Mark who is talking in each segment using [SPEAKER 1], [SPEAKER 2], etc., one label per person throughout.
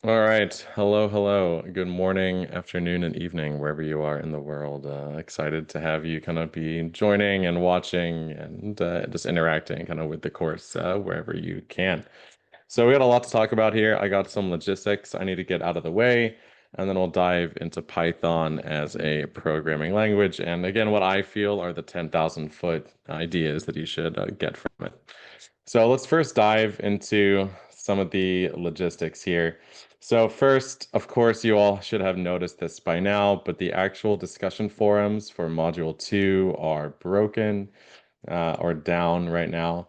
[SPEAKER 1] All right. Hello, hello. Good morning, afternoon, and evening, wherever you are in the world. Excited to have you kind of be joining and watching and just interacting kind of with the course wherever you can. So we got a lot to talk about here. I got some logistics I need to get out of the way, and then we'll dive into Python as a programming language. And again, what I feel are the 10,000 foot ideas that you should get from it. So let's first dive into some of the logistics here. So first, of course, you all should have noticed this by now, but the actual discussion forums for Module 2 are broken or down right now.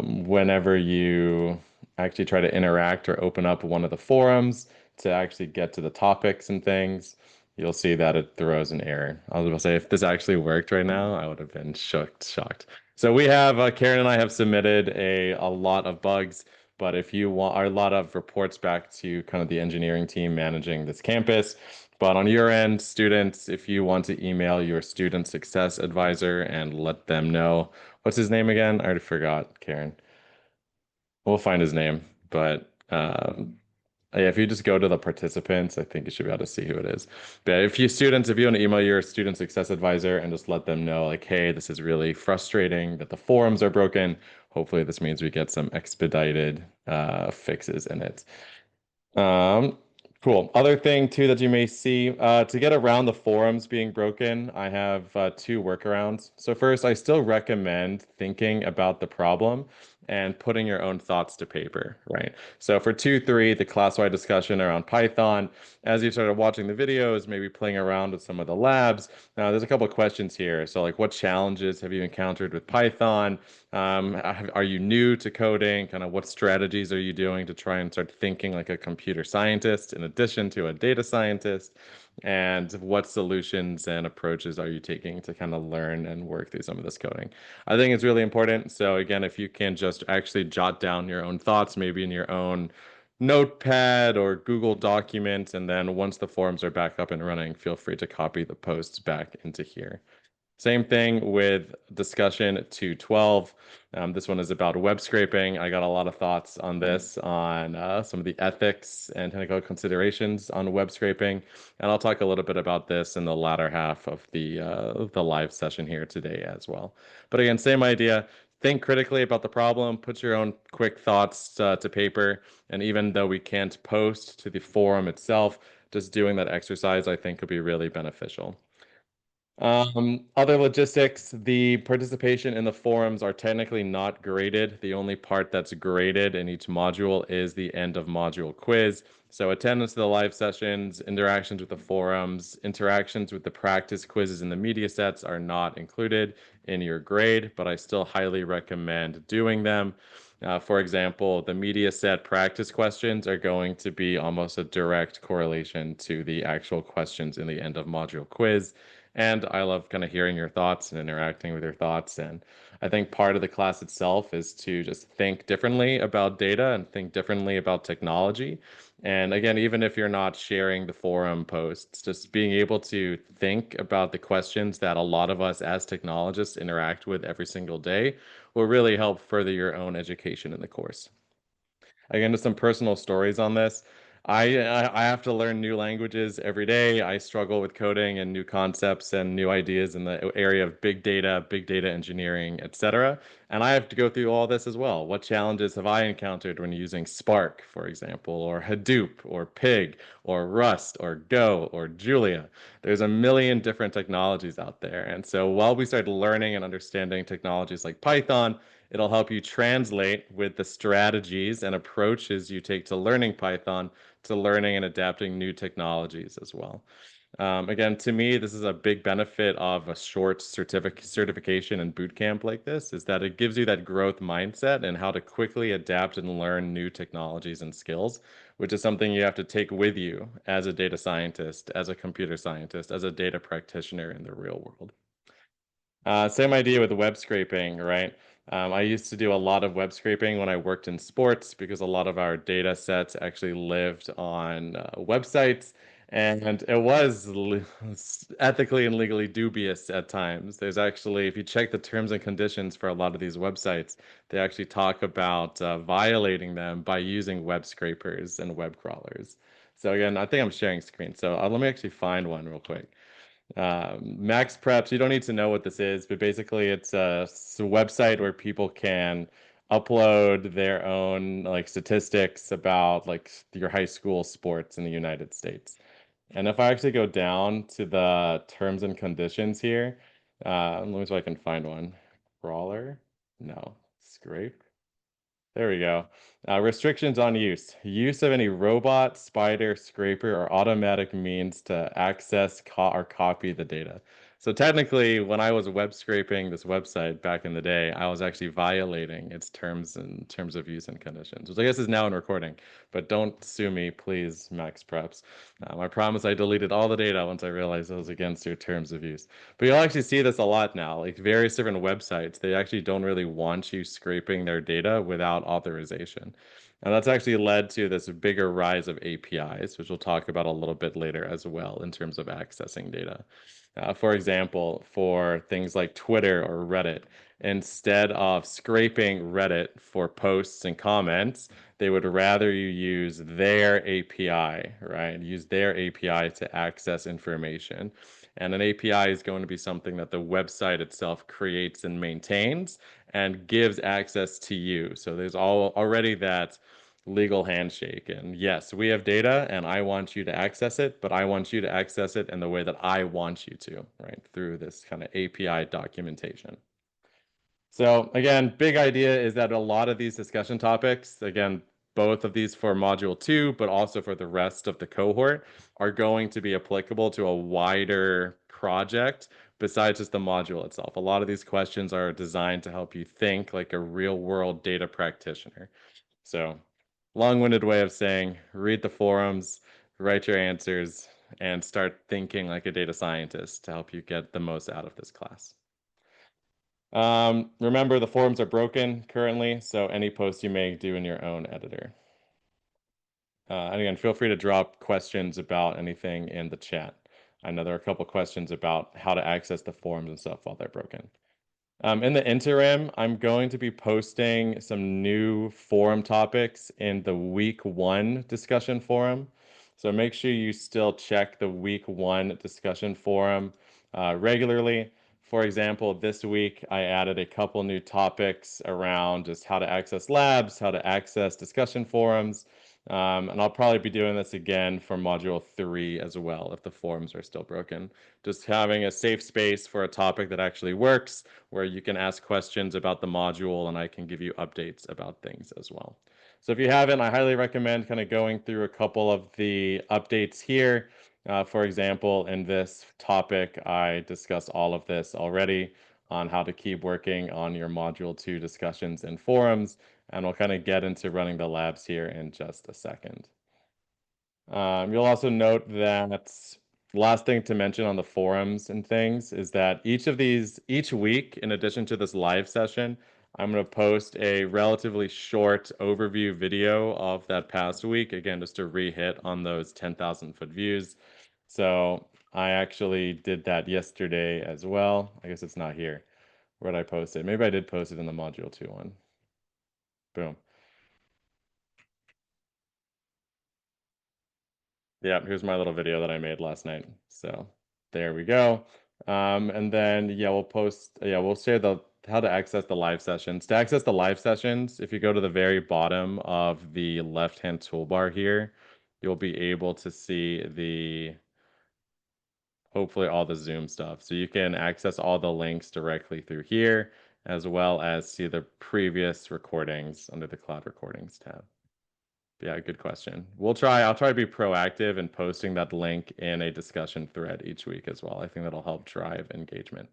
[SPEAKER 1] Whenever you actually try to interact or open up one of the forums to actually get to the topics and things, you'll see that it throws an error. I was going to say, if this actually worked right now, I would have been shocked. So we have, Karen and I have submitted a lot of bugs, but if you want, are a lot of reports back to kind of the engineering team managing this campus. But on your end, students, if you want to email your student success advisor and let them know, what's his name again? I already forgot, Karen. We'll find his name. But yeah, if you just go to the participants, I think you should be able to see who it is. But if you students, if you want to email your student success advisor and just let them know, like, hey, this is really frustrating that the forums are broken. Hopefully, this means we get some expedited fixes in it. Um, cool. Other thing too that you may see, to get around the forums being broken, I have two workarounds. So first, I still recommend thinking about the problem and putting your own thoughts to paper, right? So for 2, 3, the class-wide discussion around Python, as you started watching the videos, maybe playing around with some of the labs. Now, there's a couple of questions here. So like, what challenges have you encountered with Python? Are you new to coding? Kind of what strategies are you doing to try and start thinking like a computer scientist in addition to a data scientist? And what solutions and approaches are you taking to kind of learn and work through some of this coding? I think it's really important. So again, if you can just actually jot down your own thoughts, maybe in your own notepad or Google document, and then once the forums are back up and running, feel free to copy the posts back into here. Same thing with discussion 212. This one is about web scraping. I got a lot of thoughts on this, on some of the ethics and technical considerations on web scraping, and I'll talk a little bit about this in the latter half of the live session here today as well. But again, same idea. Think critically about the problem, put your own quick thoughts to paper, and even though we can't post to the forum itself, just doing that exercise I think could be really beneficial. Other logistics, the participation in the forums are technically not graded. The only part that's graded in each module is the end of module quiz. So attendance to the live sessions, interactions with the forums, interactions with the practice quizzes and the media sets are not included in your grade, but I still highly recommend doing them. For example, the media set practice questions are going to be almost a direct correlation to the actual questions in the end of module quiz. And I love kind of hearing your thoughts and interacting with your thoughts. And I think part of the class itself is to just think differently about data and think differently about technology. And again, even if you're not sharing the forum posts, just being able to think about the questions that a lot of us as technologists interact with every single day will really help further your own education in the course. Again, just some personal stories on this. I have to learn new languages every day. I struggle with coding and new concepts and new ideas in the area of big data engineering, etc. And I have to go through all this as well. What challenges have I encountered when using Spark, for example, or Hadoop, or Pig, or Rust, or Go, or Julia? There's a million different technologies out there. And so while we start learning and understanding technologies like Python, it'll help you translate with the strategies and approaches you take to learning Python to learning and adapting new technologies as well. Again, to me, this is a big benefit of a short certification and boot camp like this, is that it gives you that growth mindset and how to quickly adapt and learn new technologies and skills, which is something you have to take with you as a data scientist, as a computer scientist, as a data practitioner in the real world. Same idea with web scraping, right? I used to do a lot of web scraping when I worked in sports because a lot of our data sets actually lived on websites. And it was ethically and legally dubious at times. There's actually, if you check the terms and conditions for a lot of these websites, they actually talk about violating them by using web scrapers and web crawlers. So again, I think I'm sharing screen. So let me actually find one real quick. Max Preps, you don't need to know what this is, but basically it's a website where people can upload their own like statistics about like your high school sports in the United States. And if I actually go down to the terms and conditions here, let me see if I can find one. Crawler? No. Scrape? There we go. Restrictions on use. Use of any robot, spider, scraper, or automatic means to access or copy the data. So technically, when I was web scraping this website back in the day, I was actually violating its terms and terms of use and conditions, which I guess is now in recording. But don't sue me, please, Max Preps. I promise I deleted all the data once I realized it was against your terms of use. But you'll actually see this a lot now. Like various different websites, they actually don't really want you scraping their data without authorization. And that's actually led to this bigger rise of APIs, which we'll talk about a little bit later as well in terms of accessing data. For example, for things like Twitter or Reddit, instead of scraping Reddit for posts and comments, they would rather you use their API, right? Use their API to access information. And an API is going to be something that the website itself creates and maintains and gives access to you. So there's already that legal handshake. And yes, we have data and I want you to access it, but I want you to access it in the way that I want you to, right? Through this kind of API documentation. So again, big idea is that a lot of these discussion topics, again, both of these for module 2, but also for the rest of the cohort, are going to be applicable to a wider project besides just the module itself. A lot of these questions are designed to help you think like a real world data practitioner. So long-winded way of saying, read the forums, write your answers, and start thinking like a data scientist to help you get the most out of this class. Remember, the forums are broken currently, so any post you make, do in your own editor. And again, feel free to drop questions about anything in the chat. I know there are a couple questions about how to access the forums and stuff while they're broken. In the interim, I'm going to be posting some new forum topics in the week 1 discussion forum. So make sure you still check the week 1 discussion forum regularly. For example, this week I added a couple new topics around just how to access labs, how to access discussion forums, and I'll probably be doing this again for module 3 as well if the forums are still broken. Just having a safe space for a topic that actually works, where you can ask questions about the module and I can give you updates about things as well. So if you haven't, I highly recommend kind of going through a couple of the updates here. For example, in this topic, I discussed all of this already on how to keep working on your module 2 discussions and forums, and we'll kind of get into running the labs here in just a second. You'll also note that last thing to mention on the forums and things is that each week, in addition to this live session, I'm going to post a relatively short overview video of that past week, again, just to re-hit on those 10,000 foot views. So I actually did that yesterday as well. I guess it's not here. Where did I post it? Maybe I did post it in the module 2 one. Boom. Yeah, here's my little video that I made last night. So there we go. And then yeah, we'll share the how to access the live sessions. To access the live sessions, if you go to the very bottom of the left-hand toolbar here, you'll be able to see hopefully all the Zoom stuff. So you can access all the links directly through here, as well as see the previous recordings under the Cloud Recordings tab. Yeah, good question. I'll try to be proactive in posting that link in a discussion thread each week as well. I think that'll help drive engagement.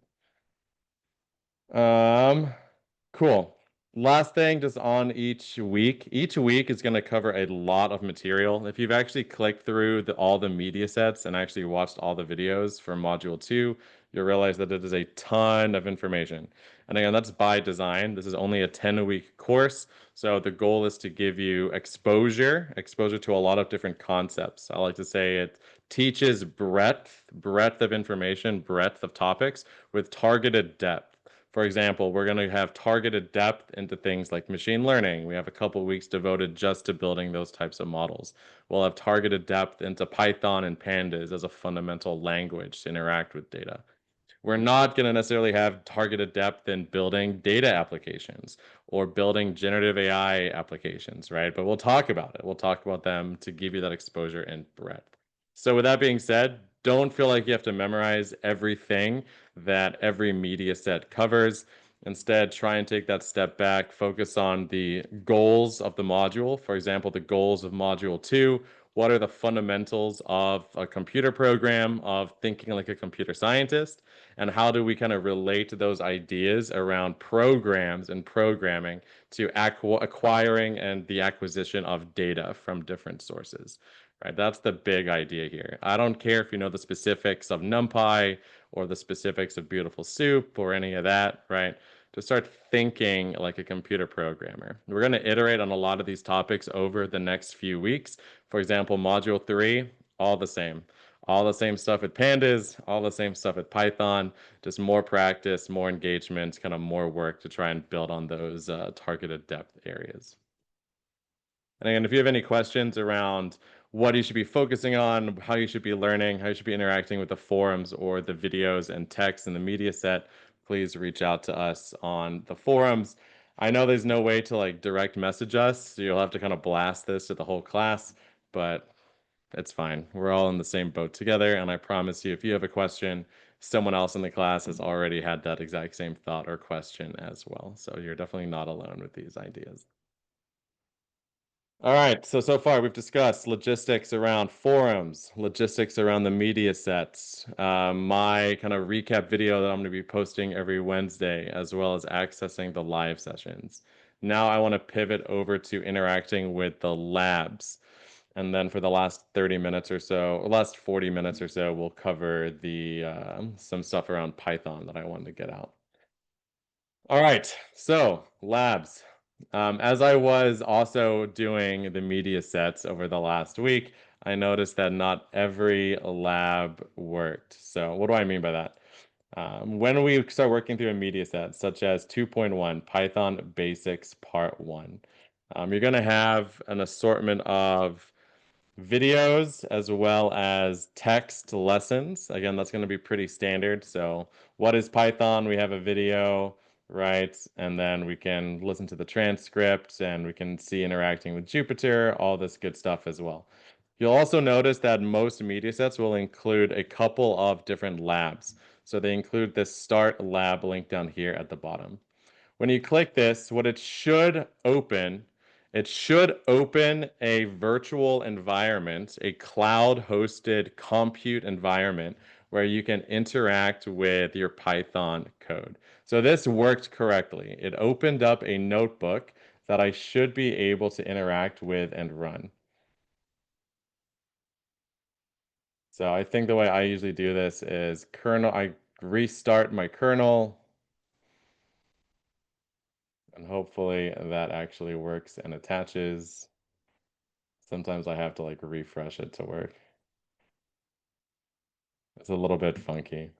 [SPEAKER 1] Cool. Last thing, just on each week. Each week is going to cover a lot of material. If you've actually clicked through all the media sets and actually watched all the videos for Module 2, you'll realize that it is a ton of information. And again, that's by design. This is only a 10-week course. So the goal is to give you exposure to a lot of different concepts. I like to say it teaches breadth of information, breadth of topics with targeted depth. For example, we're going to have targeted depth into things like machine learning. We have a couple weeks devoted just to building those types of models. We'll have targeted depth into Python and Pandas as a fundamental language to interact with data. We're not going to necessarily have targeted depth in building data applications or building generative AI applications, right? But we'll talk about it. We'll talk about them to give you that exposure and breadth. So with that being said, don't feel like you have to memorize everything that every media set covers. Instead, try and take that step back, focus on the goals of the module. For example, the goals of module 2. What are the fundamentals of a computer program, of thinking like a computer scientist? And how do we kind of relate those ideas around programs and programming to acquiring and the acquisition of data from different sources, right? That's the big idea here. I don't care if you know the specifics of NumPy or the specifics of Beautiful Soup or any of that, right? To start thinking like a computer programmer. We're going to iterate on a lot of these topics over the next few weeks. For example, module 3, all the same. All the same stuff with pandas, all the same stuff with Python, just more practice, more engagement, kind of more work to try and build on those targeted depth areas. And again, if you have any questions around what you should be focusing on, how you should be learning, how you should be interacting with the forums or the videos and text in the media set, please reach out to us on the forums. I know there's no way to like direct message us, so you'll have to kind of blast this to the whole class, but it's fine. We're all in the same boat together, and I promise you, if you have a question, someone else in the class has already had that exact same thought or question as well. So you're definitely not alone with these ideas. All right, so far we've discussed logistics around forums, logistics around the media sets, my kind of recap video that I'm going to be posting every Wednesday, as well as accessing the live sessions. Now I want to pivot over to interacting with the labs. And then for the last 30 minutes or so, or last 40 minutes or so, we'll cover the some stuff around Python that I wanted to get out. All right, so labs. As I was also doing the media sets over the last week, I noticed that not every lab worked. So what do I mean by that? When we start working through a media set, such as 2.1 Python Basics Part 1, you're going to have an assortment of videos as well as text lessons. Again, that's going to be pretty standard. So what is Python? We have a video, right? And then we can listen to the transcript and we can see interacting with Jupyter, all this good stuff as well. You'll also notice that most media sets will include a couple of different labs. So they include this start lab link down here at the bottom. When you click this, what it should open a virtual environment, a cloud-hosted compute environment where you can interact with your Python code. So this worked correctly. It opened up a notebook that I should be able to interact with and run. So I think the way I usually do this is I restart my kernel, and hopefully that actually works and attaches. Sometimes I have to like refresh it to work. It's a little bit funky.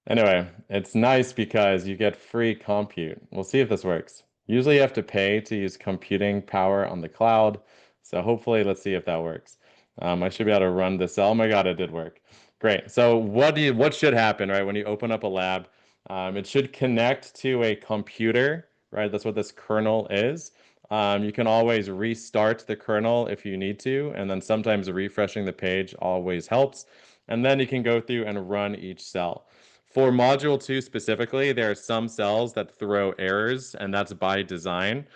[SPEAKER 1] Anyway, it's nice because you get free compute. We'll see if this works. Usually you have to pay to use computing power on the cloud. So hopefully, let's see if that works. I should be able to run this. Oh my God, it did work. Great. So what should happen, right? When you open up a lab, it should connect to a computer, right? That's what this kernel is. You can always restart the kernel if you need to, and then sometimes refreshing the page always helps. And then you can go through and run each cell. For module 2 specifically, there are some cells that throw errors, and that's by design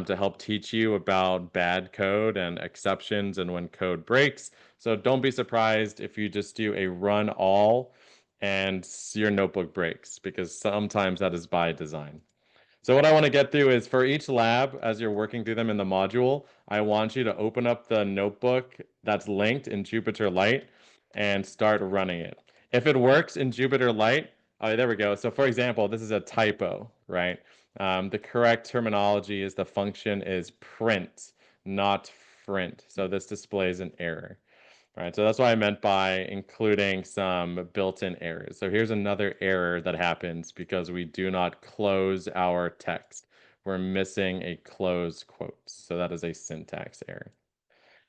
[SPEAKER 1] to help teach you about bad code and exceptions and when code breaks. So don't be surprised if you just do a run all and your notebook breaks, because sometimes that is by design. So what I want to get through is for each lab, as you're working through them in the module, I want you to open up the notebook that's linked in Jupyter Lite and start running it. If it works in Jupyter Lite, oh, there we go. So for example, this is a typo. right? The correct terminology is the function is print, not frint. So this displays an error, right? So that's what I meant by including some built-in errors. So here's another error that happens because we do not close our text. We're missing a close quote. So that is a syntax error.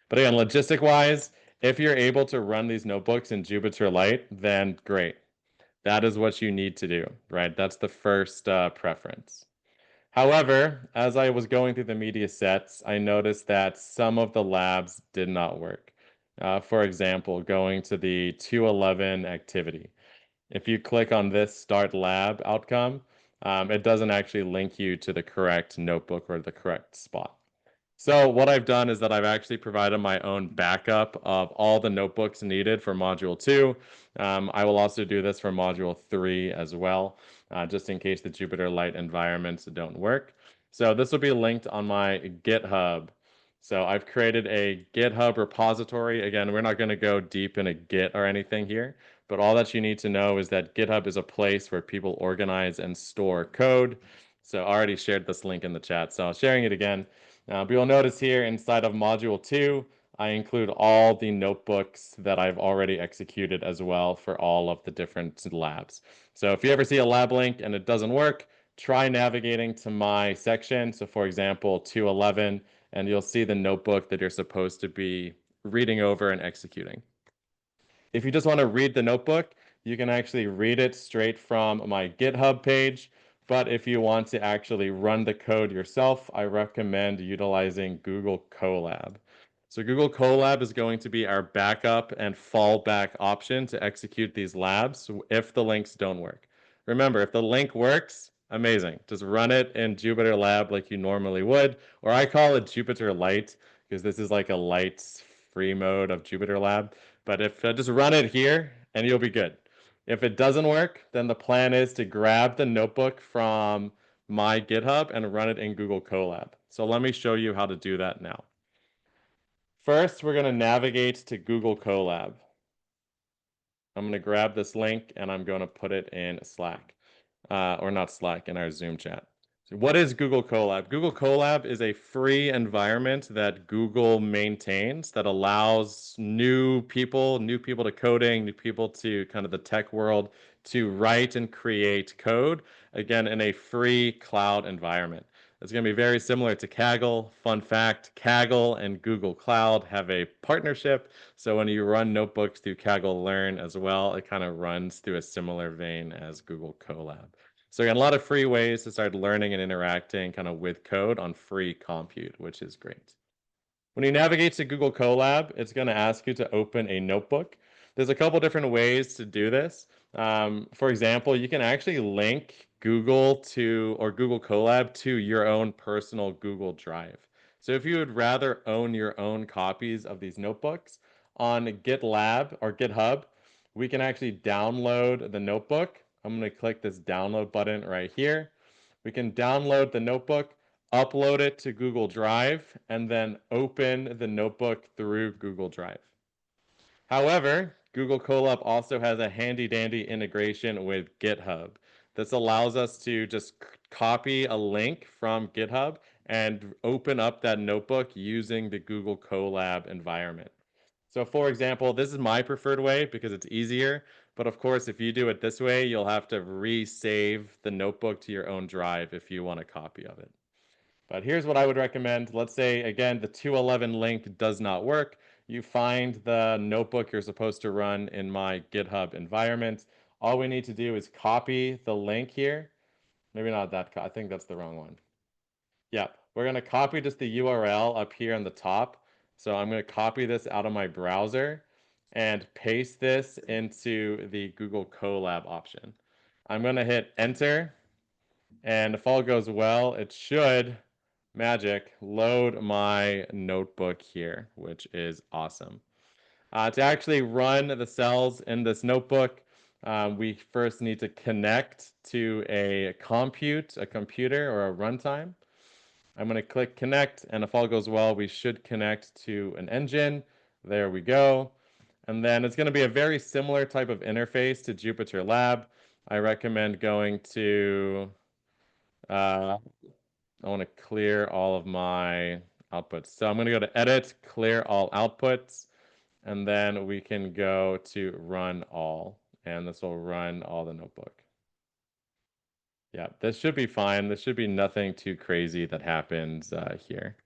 [SPEAKER 1] But again, logistic-wise, if you're able to run these notebooks in Jupyter Lite, then great. That is what you need to do, right? That's the first preference. However, as I was going through the media sets, I noticed that some of the labs did not work. For example, going to the 211 activity. If you click on this Start Lab outcome, it doesn't actually link you to the correct notebook or the correct spot. So what I've done is that I've actually provided my own backup of all the notebooks needed for Module 2. I will also do this for Module 3 as well, just in case the Jupyter Lite environments don't work. So this will be linked on my GitHub. So I've created a GitHub repository. Again, we're not going to go deep into Git or anything here, but all that you need to know is that GitHub is a place where people organize and store code. So I already shared this link in the chat, so I'm sharing it again. But you'll notice here inside of Module 2, I include all the notebooks that I've already executed as well for all of the different labs. So if you ever see a lab link and it doesn't work, try navigating to my section. So for example, 211, and you'll see the notebook that you're supposed to be reading over and executing. If you just want to read the notebook, you can actually read it straight from my GitHub page. But if you want to actually run the code yourself, I recommend utilizing Google Colab. So Google Colab is going to be our backup and fallback option to execute these labs if the links don't work. Remember, if the link works, amazing. Just run it in Jupyter Lab like you normally would, or I call it Jupyter Lite because this is like a light free mode of Jupyter Lab. But if just run it here and you'll be good. If it doesn't work, then the plan is to grab the notebook from my GitHub and run it in Google Colab. So let me show you how to do that now. First, we're going to navigate to Google Colab. I'm going to grab this link and I'm going to put it in Slack, or not Slack, in our Zoom chat. So what is Google Colab? Google Colab is a free environment that Google maintains that allows new people to coding, new people to kind of the tech world to write and create code, again, in a free cloud environment. It's going to be very similar to Kaggle. Fun fact, Kaggle and Google Cloud have a partnership. So when you run notebooks through Kaggle Learn as well, it kind of runs through a similar vein as Google Colab. So again, a lot of free ways to start learning and interacting kind of with code on free compute, which is great. When you navigate to Google Colab, it's going to ask you to open a notebook. There's a couple different ways to do this. For example, you can actually link Google to or Google Colab to your own personal Google Drive. So if you would rather own your own copies of these notebooks on GitLab or GitHub, we can actually download the notebook. I'm going to click this download button right here. We can download the notebook, upload it to Google Drive, and then open the notebook through Google Drive. However, Google Colab also has a handy-dandy integration with GitHub. This allows us to just copy a link from GitHub and open up that notebook using the Google Colab environment. So for example, this is my preferred way because it's easier. But of course, if you do it this way, you'll have to resave the notebook to your own drive if you want a copy of it. But here's what I would recommend. Let's say, again, the 211 link does not work. You find the notebook you're supposed to run in my GitHub environment. All we need to do is copy the link here. Maybe not that. I think that's the wrong one. Yeah, we're going to copy just the URL up here on the top. So I'm going to copy this out of my browser and paste this into the Google Colab option. I'm going to hit enter, and if all goes well, it should, magic, load my notebook here, which is awesome. To actually run the cells in this notebook, we first need to connect to a computer or a runtime. I'm going to click connect, and if all goes well, we should connect to an engine. There we go. And then it's going to be a very similar type of interface to Jupyter Lab. I recommend going to I want to clear all of my outputs. So I'm going to go to edit, clear all outputs, and then we can go to run all, and this will run all the notebook. Yeah, this should be fine. This should be nothing too crazy that happens here.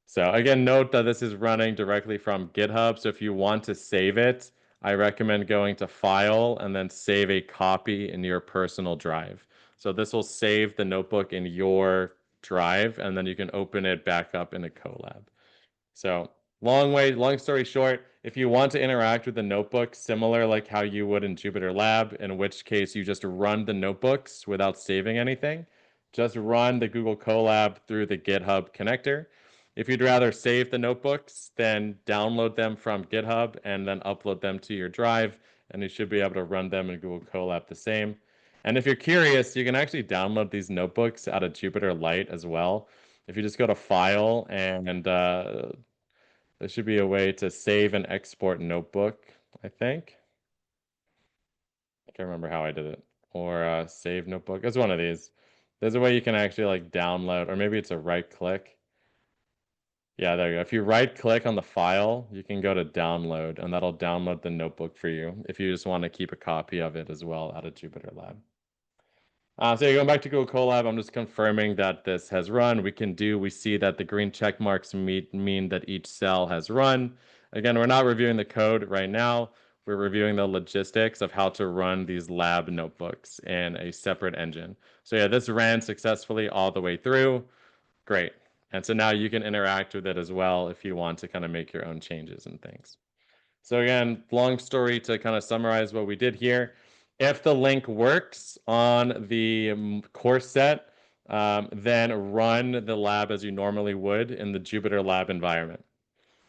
[SPEAKER 1] So again, note that this is running directly from GitHub. So if you want to save it, I recommend going to File and then save a copy in your personal drive. So this will save the notebook in your drive, and then you can open it back up in a Colab. So long story short, if you want to interact with the notebook, similar like how you would in Jupyter Lab, in which case you just run the notebooks without saving anything, just run the Google Colab through the GitHub connector. If you'd rather save the notebooks, then download them from GitHub and then upload them to your drive, and you should be able to run them in Google Colab the same. And if you're curious, you can actually download these notebooks out of Jupyter Lite as well. If you just go to File and there should be a way to save and export notebook, I think. I can't remember how I did it. Or save notebook. It's one of these. There's a way you can actually like download, or maybe it's a right click. Yeah, there you go. If you right click on the file, you can go to download, and that'll download the notebook for you if you just want to keep a copy of it as well out of Jupyter Lab. So going back to Google Colab, I'm just confirming that this has run. We see that the green check marks mean that each cell has run. Again, we're not reviewing the code right now. We're reviewing the logistics of how to run these lab notebooks in a separate engine. So yeah, this ran successfully all the way through. Great. And so now you can interact with it as well if you want to kind of make your own changes and things. So again, long story to kind of summarize what we did here. If the link works on the course set, then run the lab as you normally would in the Jupyter Lab environment.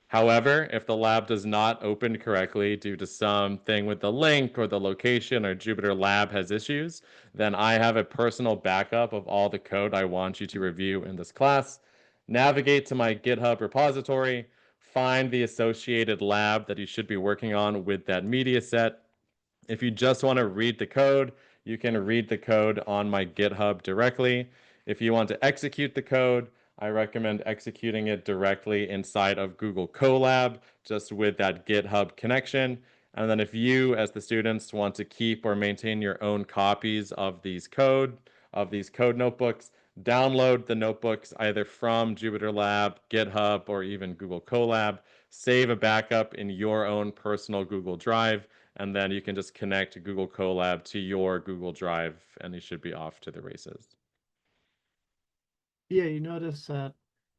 [SPEAKER 1] However, if the lab does not open correctly due to something with the link or the location or Jupyter Lab has issues, then I have a personal backup of all the code I want you to review in this class. Navigate to my GitHub repository, find the associated lab that you should be working on with that media set. If you just want to read the code, you can read the code on my GitHub directly. If you want to execute the code, I recommend executing it directly inside of Google Colab, just with that GitHub connection. And then if you, as the students, want to keep or maintain your own copies of these code notebooks, download the notebooks either from Jupyter Lab, GitHub, or even Google Colab. Save a backup in your own personal Google Drive, and then you can just connect Google Colab to your Google Drive, and you should be off to the races.
[SPEAKER 2] Yeah, you notice that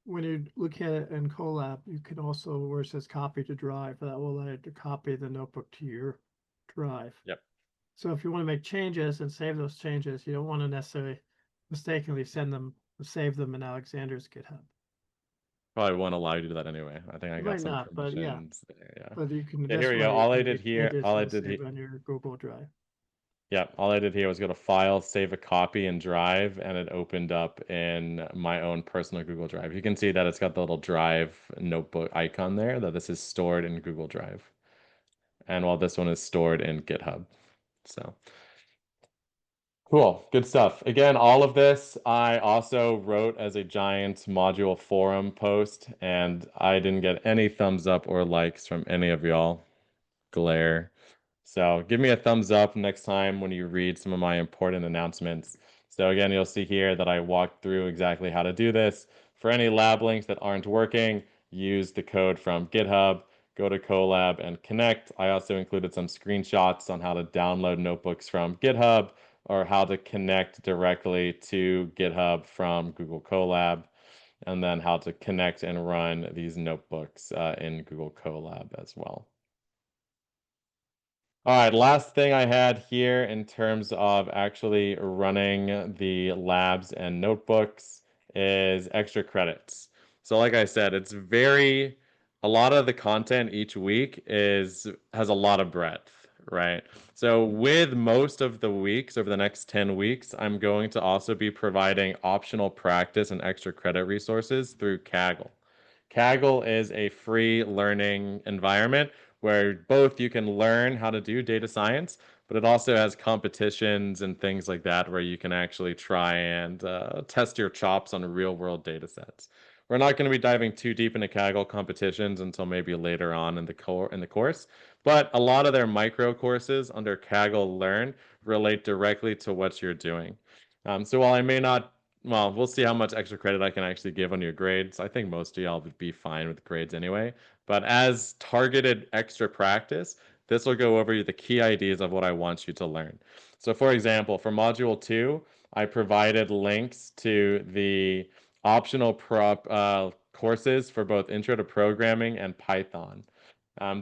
[SPEAKER 2] when you look at it in Colab, you can also, where it says copy to drive, that will allow you to copy the notebook to your drive.
[SPEAKER 1] Yep.
[SPEAKER 2] So if you want to make changes and save those changes, you don't want to necessarily mistakenly save them in Alexander's GitHub.
[SPEAKER 1] Probably won't allow you to do that anyway. I think I
[SPEAKER 2] You
[SPEAKER 1] got
[SPEAKER 2] might
[SPEAKER 1] some
[SPEAKER 2] not, but yeah.
[SPEAKER 1] permissions there. Yeah.
[SPEAKER 2] But you can
[SPEAKER 1] Yeah, here
[SPEAKER 2] this
[SPEAKER 1] we go.
[SPEAKER 2] way you
[SPEAKER 1] All I
[SPEAKER 2] can
[SPEAKER 1] did
[SPEAKER 2] make
[SPEAKER 1] here,
[SPEAKER 2] changes
[SPEAKER 1] all I
[SPEAKER 2] and
[SPEAKER 1] did
[SPEAKER 2] save
[SPEAKER 1] here.
[SPEAKER 2] on your Google Drive.
[SPEAKER 1] Yeah, all I did here was go to File, save a copy, and Drive, and it opened up in my own personal Google Drive. You can see that it's got the little Drive notebook icon there, that this is stored in Google Drive. And while this one is stored in GitHub. So cool, good stuff. Again, all of this I also wrote as a giant module forum post, and I didn't get any thumbs up or likes from any of y'all. Glare. So give me a thumbs up next time when you read some of my important announcements. So again, you'll see here that I walked through exactly how to do this. For any lab links that aren't working, use the code from GitHub, go to Colab and connect. I also included some screenshots on how to download notebooks from GitHub or how to connect directly to GitHub from Google Colab, and then how to connect and run these notebooks in Google Colab as well. All right, last thing I had here in terms of actually running the labs and notebooks is extra credits. So like I said, a lot of the content each week has a lot of breadth, right? So with most of the weeks over the next 10 weeks, I'm going to also be providing optional practice and extra credit resources through Kaggle. Kaggle is a free learning environment where both you can learn how to do data science, but it also has competitions and things like that where you can actually try and test your chops on real world data sets. We're not going to be diving too deep into Kaggle competitions until maybe later on in the course, but a lot of their micro courses under Kaggle Learn relate directly to what you're doing. So while I may not, well, we'll see how much extra credit I can actually give on your grades. I think most of y'all would be fine with grades anyway. But as targeted extra practice, this will go over the key ideas of what I want you to learn. So for example, for Module 2, I provided links to the optional courses for both Intro to Programming and Python.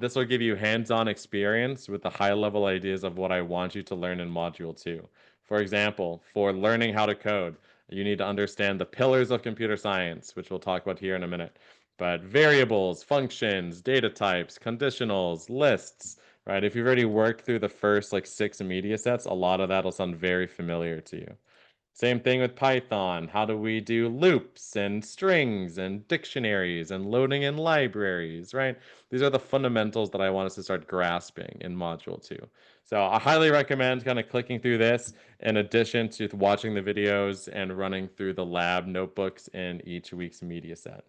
[SPEAKER 1] This will give you hands-on experience with the high-level ideas of what I want you to learn in Module 2. For example, for learning how to code, you need to understand the pillars of computer science, which we'll talk about here in a minute. But variables, functions, data types, conditionals, lists, right? If you've already worked through the first like 6 media sets, a lot of that will sound very familiar to you. Same thing with Python. How do we do loops and strings and dictionaries and loading in libraries, right? These are the fundamentals that I want us to start grasping in Module 2. So I highly recommend kind of clicking through this in addition to watching the videos and running through the lab notebooks in each week's media set.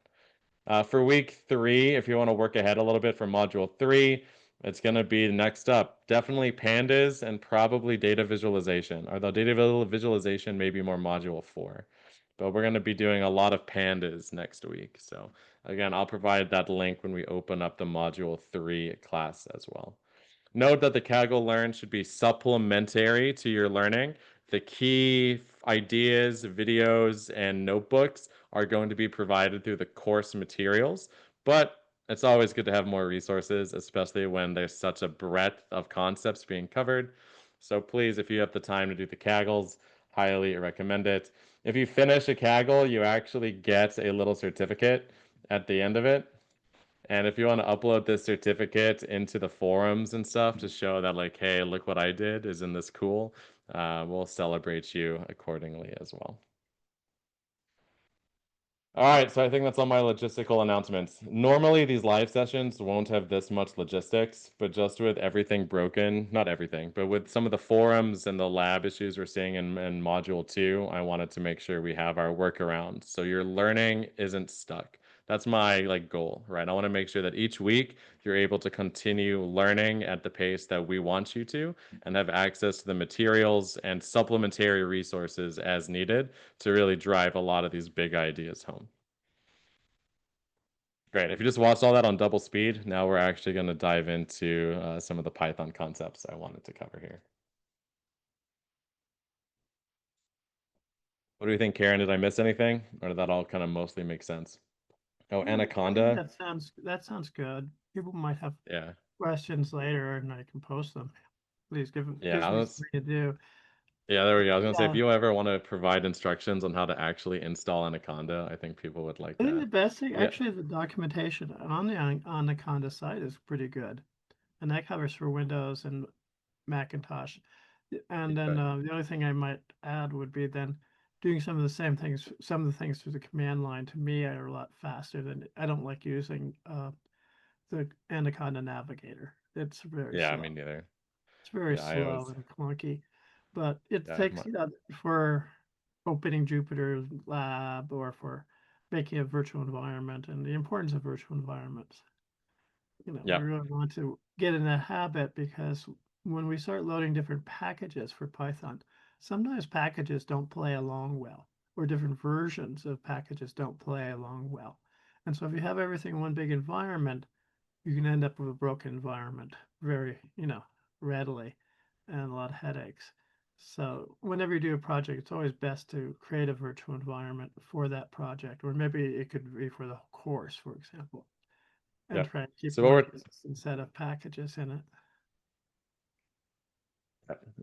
[SPEAKER 1] For week 3, if you want to work ahead a little bit for Module 3, it's going to be next up. Definitely pandas and probably data visualization, although data visualization may be more Module 4. But we're going to be doing a lot of pandas next week. So again, I'll provide that link when we open up the Module 3 class as well. Note that the Kaggle Learn should be supplementary to your learning. The key ideas, videos, and notebooks are going to be provided through the course materials, but it's always good to have more resources, especially when there's such a breadth of concepts being covered. So please, if you have the time to do the Kaggles, highly recommend it. If you finish a Kaggle, you actually get a little certificate at the end of it. And if you want to upload this certificate into the forums and stuff to show that, like, hey, look what I did, isn't this cool? We'll celebrate you accordingly as well. All right, so I think that's all my logistical announcements. Normally, these live sessions won't have this much logistics, but just with everything broken, not everything, but with some of the forums and the lab issues we're seeing in Module 2, I wanted to make sure we have our workaround so your learning isn't stuck. That's my like goal, right? I want to make sure that each week you're able to continue learning at the pace that we want you to and have access to the materials and supplementary resources as needed to really drive a lot of these big ideas home. Great. If you just watched all that on double speed, now we're actually going to dive into some of the Python concepts I wanted to cover here. What do you think, Karen? Did I miss anything? Or did that all kind of mostly make sense? Oh,
[SPEAKER 2] I think
[SPEAKER 1] Anaconda.
[SPEAKER 2] that sounds good. People might have
[SPEAKER 1] Yeah.
[SPEAKER 2] questions later, and I can post them. Please
[SPEAKER 1] Yeah.
[SPEAKER 2] gives me something to do.
[SPEAKER 1] Yeah, there we go. I was going to say, if
[SPEAKER 2] Yeah,
[SPEAKER 1] you ever want to provide instructions on how to actually install Anaconda, I think people would like
[SPEAKER 2] I think the
[SPEAKER 1] that.
[SPEAKER 2] best thing,
[SPEAKER 1] Yeah.
[SPEAKER 2] actually, the documentation on the Anaconda site is pretty good, and that covers for Windows and Macintosh. And then
[SPEAKER 1] Right.
[SPEAKER 2] the only thing I might add would be then doing some of the same things, some of the things through the command line to me are a lot faster than I don't like using the Anaconda Navigator. It's very
[SPEAKER 1] Yeah,
[SPEAKER 2] slow.
[SPEAKER 1] me neither.
[SPEAKER 2] It's very
[SPEAKER 1] Yeah, I
[SPEAKER 2] slow
[SPEAKER 1] always,
[SPEAKER 2] and clunky, but it
[SPEAKER 1] yeah,
[SPEAKER 2] takes, for opening Jupyter Lab or for making a virtual environment and the importance of virtual environments. We
[SPEAKER 1] yeah,
[SPEAKER 2] really want to get in that habit because when we start loading different packages for Python, sometimes packages don't play along well, or different versions of packages don't play along well. And so if you have everything in one big environment, you can end up with a broken environment very, readily and a lot of headaches. So whenever you do a project, it's always best to create a virtual environment for that project, or maybe it could be for the course, for example, and
[SPEAKER 1] yeah.
[SPEAKER 2] try and keep
[SPEAKER 1] So what
[SPEAKER 2] one
[SPEAKER 1] we're
[SPEAKER 2] consistent set of packages in it.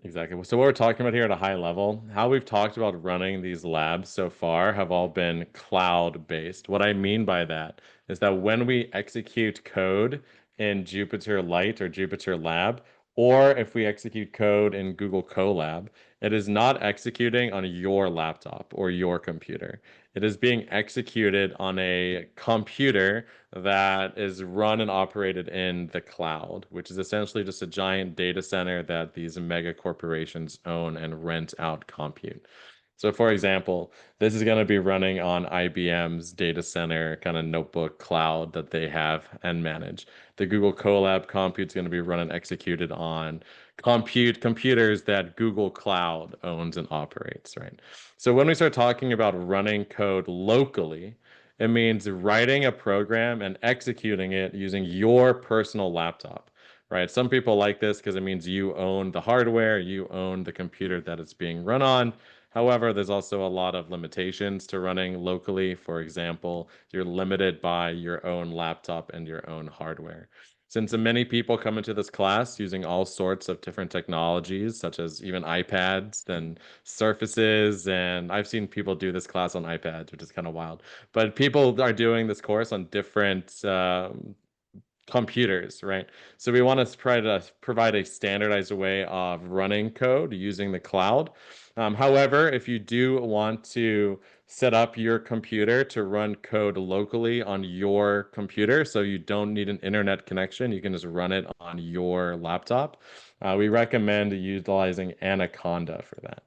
[SPEAKER 1] Exactly. So what we're talking about here at a high level, how we've talked about running these labs so far have all been cloud-based. What I mean by that is that when we execute code in Jupyter Lite or Jupyter Lab, Or if we execute code in Google Colab, it is not executing on your laptop or your computer. It is being executed on a computer that is run and operated in the cloud, which is essentially just a giant data center that these mega corporations own and rent out compute. So, for example, this is going to be running on IBM's data center kind of notebook cloud that they have and manage. The Google Colab compute is going to be run and executed on computers that Google Cloud owns and operates, right? So when we start talking about running code locally, it means writing a program and executing it using your personal laptop, right? Some people like this because it means you own the hardware, you own the computer that it's being run on. However, there's also a lot of limitations to running locally. For example, you're limited by your own laptop and your own hardware. Since many people come into this class using all sorts of different technologies, such as even iPads and Surfaces, and I've seen people do this class on iPads, which is kind of wild. But people are doing this course on different computers, right? So we want to try to provide a standardized way of running code using the cloud. However, if you do want to set up your computer to run code locally on your computer, so you don't need an internet connection, you can just run it on your laptop. We recommend utilizing Anaconda for that.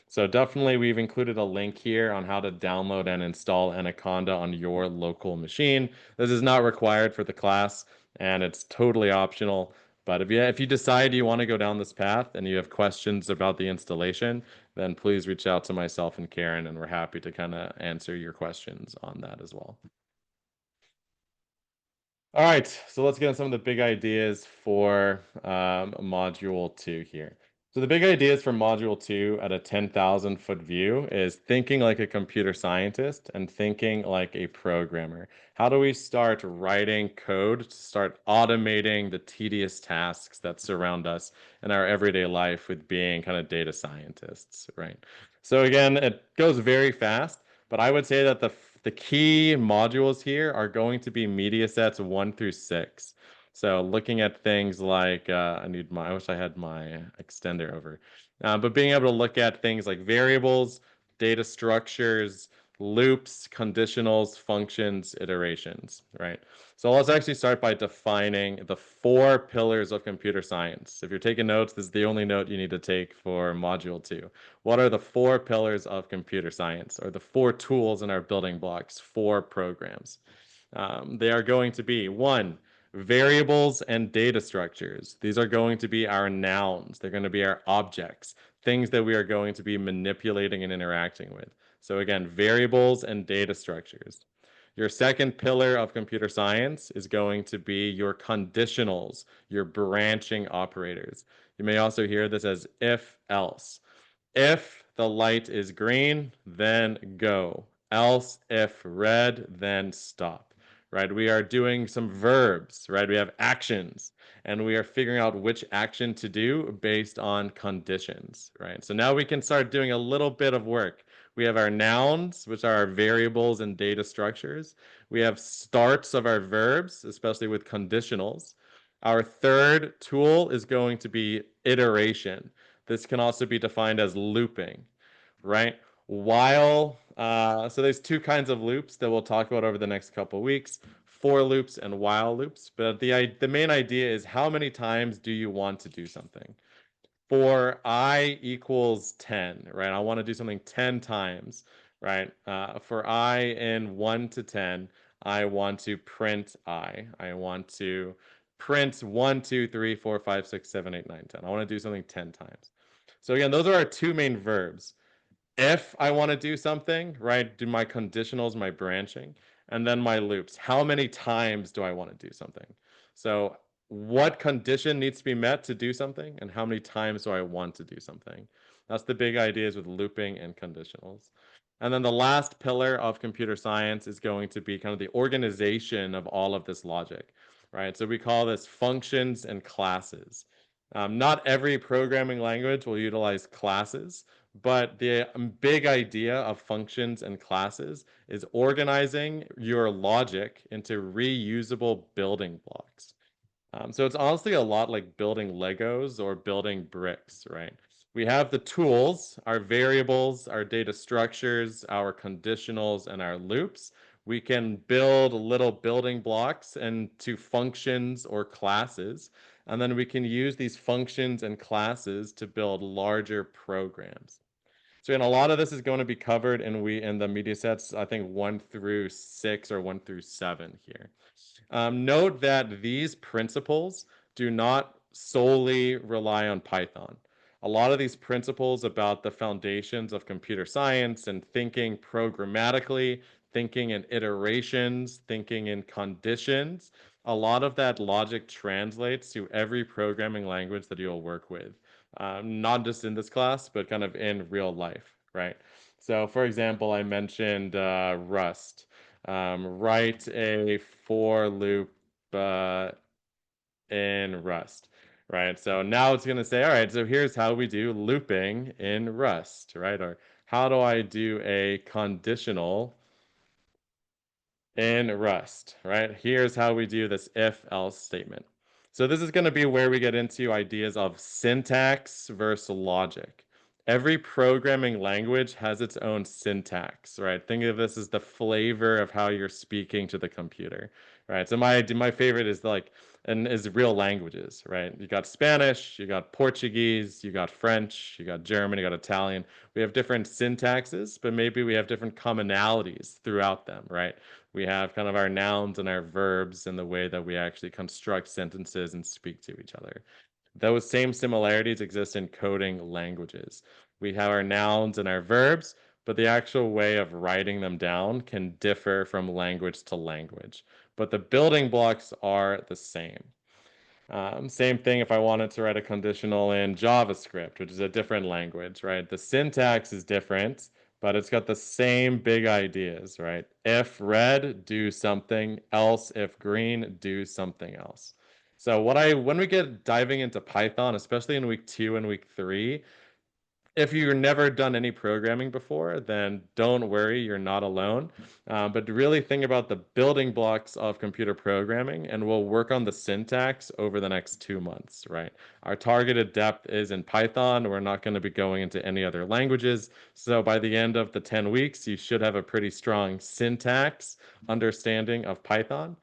[SPEAKER 1] So definitely we've included a link here on how to download and install Anaconda on your local machine. This is not required for the class and it's totally optional. But if you decide you want to go down this path and you have questions about the installation, then please reach out to myself and Karen, and we're happy to kind of answer your questions on that as well. All right, so let's get on some of the big ideas for Module 2 here. So the big ideas for Module 2 at a 10,000-foot view is thinking like a computer scientist and thinking like a programmer. How do we start writing code to start automating the tedious tasks that surround us in our everyday life with being kind of data scientists, right? So again, it goes very fast, but I would say that the key modules here are going to be media sets 1 through 6. So looking at things like I wish I had my extender over, but being able to look at things like variables, data structures, loops, conditionals, functions, iterations, right? So let's actually start by defining the 4 pillars of computer science. If you're taking notes, this is the only note you need to take for Module 2. What are the 4 pillars of computer science, or the 4 tools in our building blocks for programs? They are going to be one, variables and data structures. These are going to be our nouns. They're going to be our objects, things that we are going to be manipulating and interacting with. So again, variables and data structures. Your second pillar of computer science is going to be your conditionals, your branching operators. You may also hear this as if else. If the light is green, then go. Else, if red, then stop. Right? We are doing some verbs, right? We have actions, and we are figuring out which action to do based on conditions, right? So now we can start doing a little bit of work. We have our nouns, which are our variables and data structures. We have starts of our verbs, especially with conditionals. Our third tool is going to be iteration. This can also be defined as looping, right? So there's 2 kinds of loops that we'll talk about over the next couple of weeks, for loops and while loops. But the main idea is how many times do you want to do something? For I equals 10, right? I want to do something 10 times, right? For I in 1 to 10, I want to print I. I want to print 1, 2, 3, 4, 5, 6, 7, 8, 9, 10. I want to do something 10 times. So again, those are our 2 main verbs. If I want to do something, right, do my conditionals, my branching, and then my loops. How many times do I want to do something? So what condition needs to be met to do something, and how many times do I want to do something? That's the big ideas with looping and conditionals. And then the last pillar of computer science is going to be kind of the organization of all of this logic, right? So we call this functions and classes. Not every programming language will utilize classes, but the big idea of functions and classes is organizing your logic into reusable building blocks. So it's honestly a lot like building Legos or building bricks, right? We have the tools, our variables, our data structures, our conditionals, and our loops. We can build little building blocks into functions or classes, and then we can use these functions and classes to build larger programs. So, and a lot of this is going to be covered in the media sets, I think 1 through 6 or 1 through 7 here. Note that these principles do not solely rely on Python. A lot of these principles about the foundations of computer science and thinking programmatically, thinking in iterations, thinking in conditions, a lot of that logic translates to every programming language that you'll work with, not just in this class, but kind of in real life, right? So, for example, I mentioned Rust. Write a for loop uh, in Rust, right? So now it's going to say, all right, so here's how we do looping in Rust, right? Or how do I do a conditional in Rust, right? Here's how we do this if-else statement. So this is going to be where we get into ideas of syntax versus logic. Every programming language has its own syntax, right? Think of this as the flavor of how you're speaking to the computer, right? So my favorite is like and is real languages, right? You got Spanish, you got Portuguese, you got French, you got German, you got Italian. We have different syntaxes, but maybe we have different commonalities throughout them, right? We have kind of our nouns and our verbs and the way that we actually construct sentences and speak to each other. Those same similarities exist in coding languages. We have our nouns and our verbs, but the actual way of writing them down can differ from language to language. But the building blocks are the same. Same thing if I wanted to write a conditional in JavaScript, which is a different language, right? The syntax is different, but it's got the same big ideas, right? If red, do something, else if green, do something else. So when we get diving into Python, especially in week 2 and week 3, if you've never done any programming before, then don't worry, you're not alone. But really think about the building blocks of computer programming, and we'll work on the syntax over the next 2 months, right? Our targeted depth is in Python. We're not going to be going into any other languages. So by the end of the 10 weeks, you should have a pretty strong syntax understanding of Python.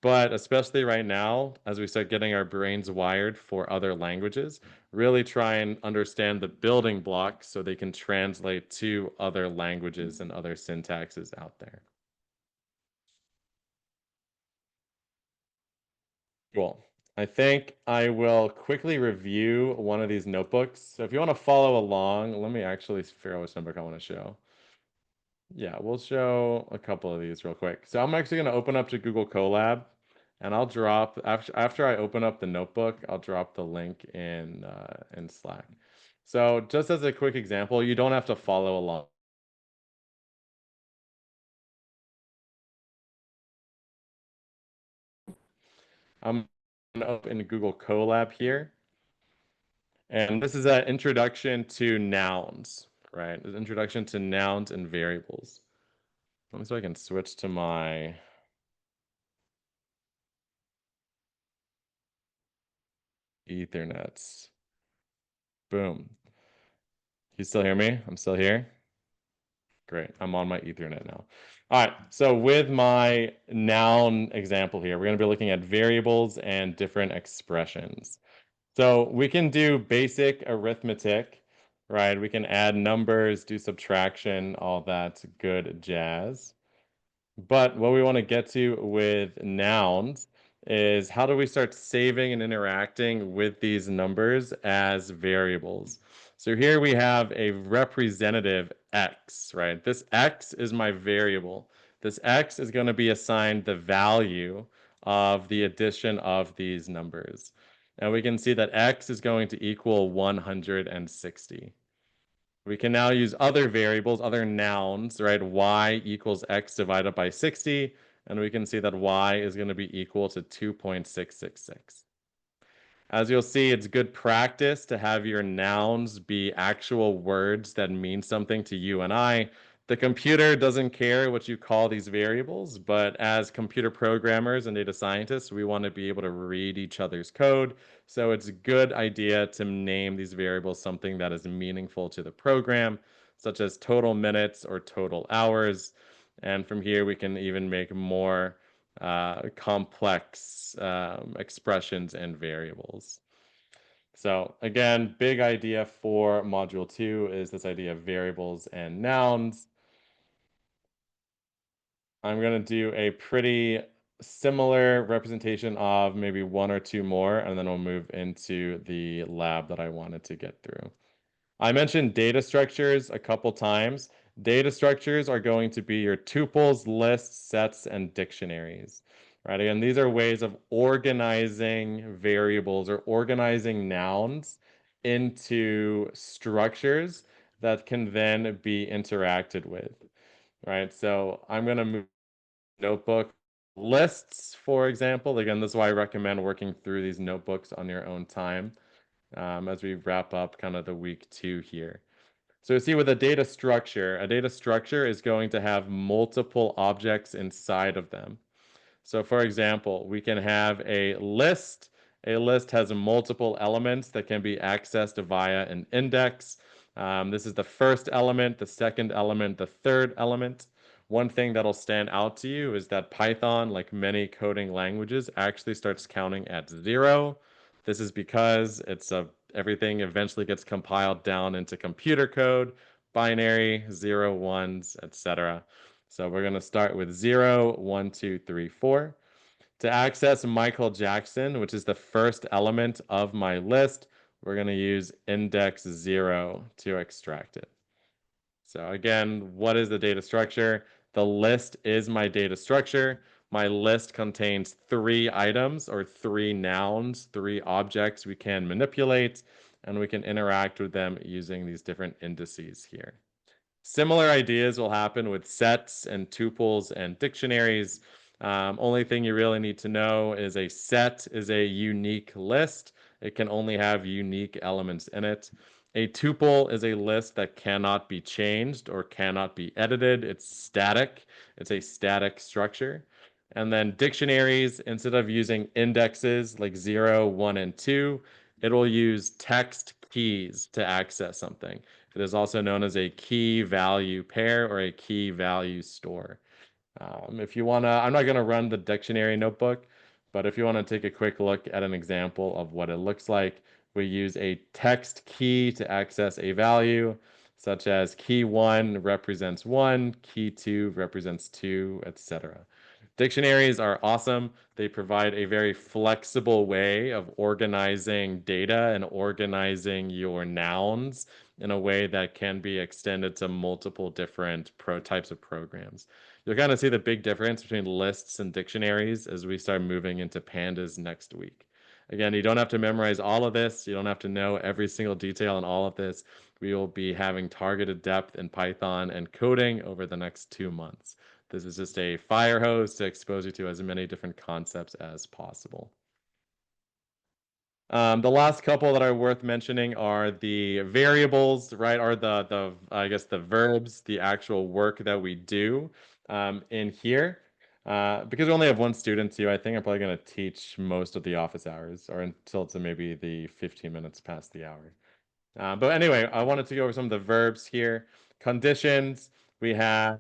[SPEAKER 1] But especially right now, as we start getting our brains wired for other languages, really try and understand the building blocks so they can translate to other languages and other syntaxes out there. Cool. I think I will quickly review one of these notebooks. So if you want to follow along, let me actually figure out which notebook I want to show. Yeah, we'll show a couple of these real quick. So I'm actually going to open up to Google Colab, and I'll drop after I open up the notebook, I'll drop the link in Slack. So just as a quick example, you don't have to follow along. I'm going to open Google Colab here, and this is an introduction to nouns, right? An introduction to nouns and variables. Let me see if I can switch to my Ethernets. Boom. You still hear me? I'm still here. Great. I'm on my Ethernet now. All right. So with my noun example here, we're going to be looking at variables and different expressions. So we can do basic arithmetic, right? We can add numbers, do subtraction, all that good jazz. But what we want to get to with nouns is how do we start saving and interacting with these numbers as variables? So here we have a representative x, right? This x is my variable. This x is going to be assigned the value of the addition of these numbers. And we can see that x is going to equal 160. We can now use other variables, other nouns, right? Y equals x divided by 60, and we can see that y is going to be equal to 2.666. As you'll see, it's good practice to have your nouns be actual words that mean something to you and I. The computer doesn't care what you call these variables, but as computer programmers and data scientists, we want to be able to read each other's code. So it's a good idea to name these variables something that is meaningful to the program, such as total minutes or total hours. And from here, we can even make more complex expressions and variables. So again, big idea for module 2 is this idea of variables and nouns. I'm going to do a pretty similar representation of maybe one or two more, and then we'll move into the lab that I wanted to get through. I mentioned data structures a couple times. Data structures are going to be your tuples, lists, sets, and dictionaries, right? Again, these are ways of organizing variables or organizing nouns into structures that can then be interacted with, right? So I'm going to move notebook lists, for example. Again, this is why I recommend working through these notebooks on your own time as we wrap up kind of the week 2 here. So you see with a data structure is going to have multiple objects inside of them. So for example, we can have a list. A list has multiple elements that can be accessed via an index. This is the first element, the second element, the third element. One thing that'll stand out to you is that Python, like many coding languages, actually starts counting at 0. This is because everything eventually gets compiled down into computer code, binary, 0, 1s, etc. So we're going to start with 0, 1, 2, 3, 4. To access Michael Jackson, which is the first element of my list, we're going to use index 0 to extract it. So again, what is the data structure? The list is my data structure. My list contains 3 items or 3 nouns, 3 objects we can manipulate, and we can interact with them using these different indices here. Similar ideas will happen with sets and tuples and dictionaries. Only thing you really need to know is a set is a unique list. It can only have unique elements in it. A tuple is a list that cannot be changed or cannot be edited. It's static. It's a static structure. And then dictionaries, instead of using indexes like 0, 1, and 2, it will use text keys to access something. It is also known as a key value pair or a key value store. If you want to, I'm not going to run the dictionary notebook, but if you want to take a quick look at an example of what it looks like, we use a text key to access a value, such as key 1 represents 1, key 2 represents 2, etc. Dictionaries are awesome. They provide a very flexible way of organizing data and organizing your nouns in a way that can be extended to multiple different types of programs. You'll kind of see the big difference between lists and dictionaries as we start moving into pandas next week. Again, you don't have to memorize all of this. You don't have to know every single detail in all of this. We will be having targeted depth in Python and coding over the next 2 months. This is just a fire hose to expose you to as many different concepts as possible. The last couple that are worth mentioning are the variables, right? Are the I guess the verbs, the actual work that we do in here. Because we only have one student too, I think I'm probably going to teach most of the office hours or until to maybe the 15 minutes past the hour. But anyway, I wanted to go over some of the verbs here. Conditions, we have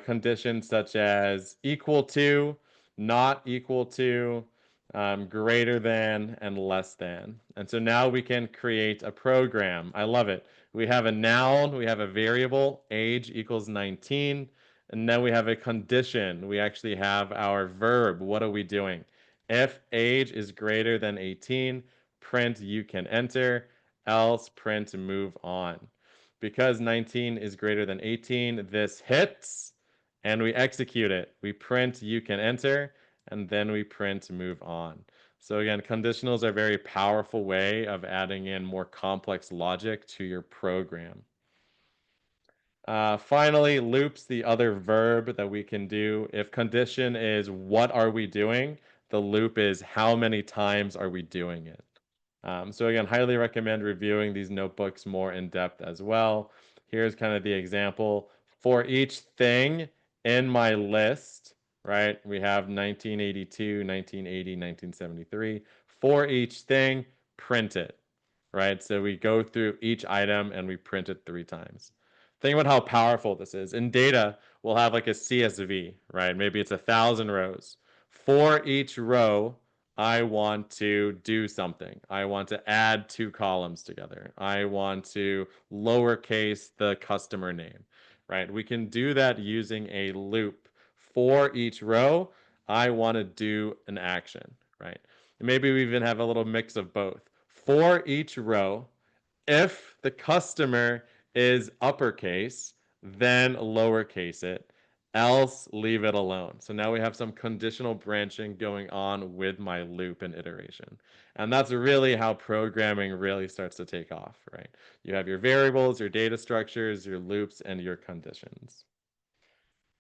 [SPEAKER 1] conditions such as equal to, not equal to, greater than, and less than. And so now we can create a program. I love it. We have a noun, we have a variable, age equals 19, and then we have a condition. We actually have our verb. What are we doing? If age is greater than 18, print you can enter, else print move on. Because 19 is greater than 18, this hits and we execute it. We print you can enter and then we print move on. So again, conditionals are a very powerful way of adding in more complex logic to your program. Finally, loops, the other verb that we can do. If condition is what are we doing, the loop is how many times are we doing it. So again, highly recommend reviewing these notebooks more in depth as well. Here's kind of the example. for each thing in my list, right? We have 1982, 1980, 1973. For each thing, print it, right? So we go through each item and we print it 3 times. Think about how powerful this is. In data, we'll have like a CSV, right? Maybe it's 1,000 rows. For each row, I want to do something. I want to add 2 columns together. I want to lowercase the customer name, right? We can do that using a loop. For each row, I want to do an action, right? And maybe we even have a little mix of both. For each row, if the customer is uppercase, then lowercase it, else leave it alone. So now we have some conditional branching going on with my loop and iteration. And that's really how programming really starts to take off, right? You have your variables, your data structures, your loops, and your conditions.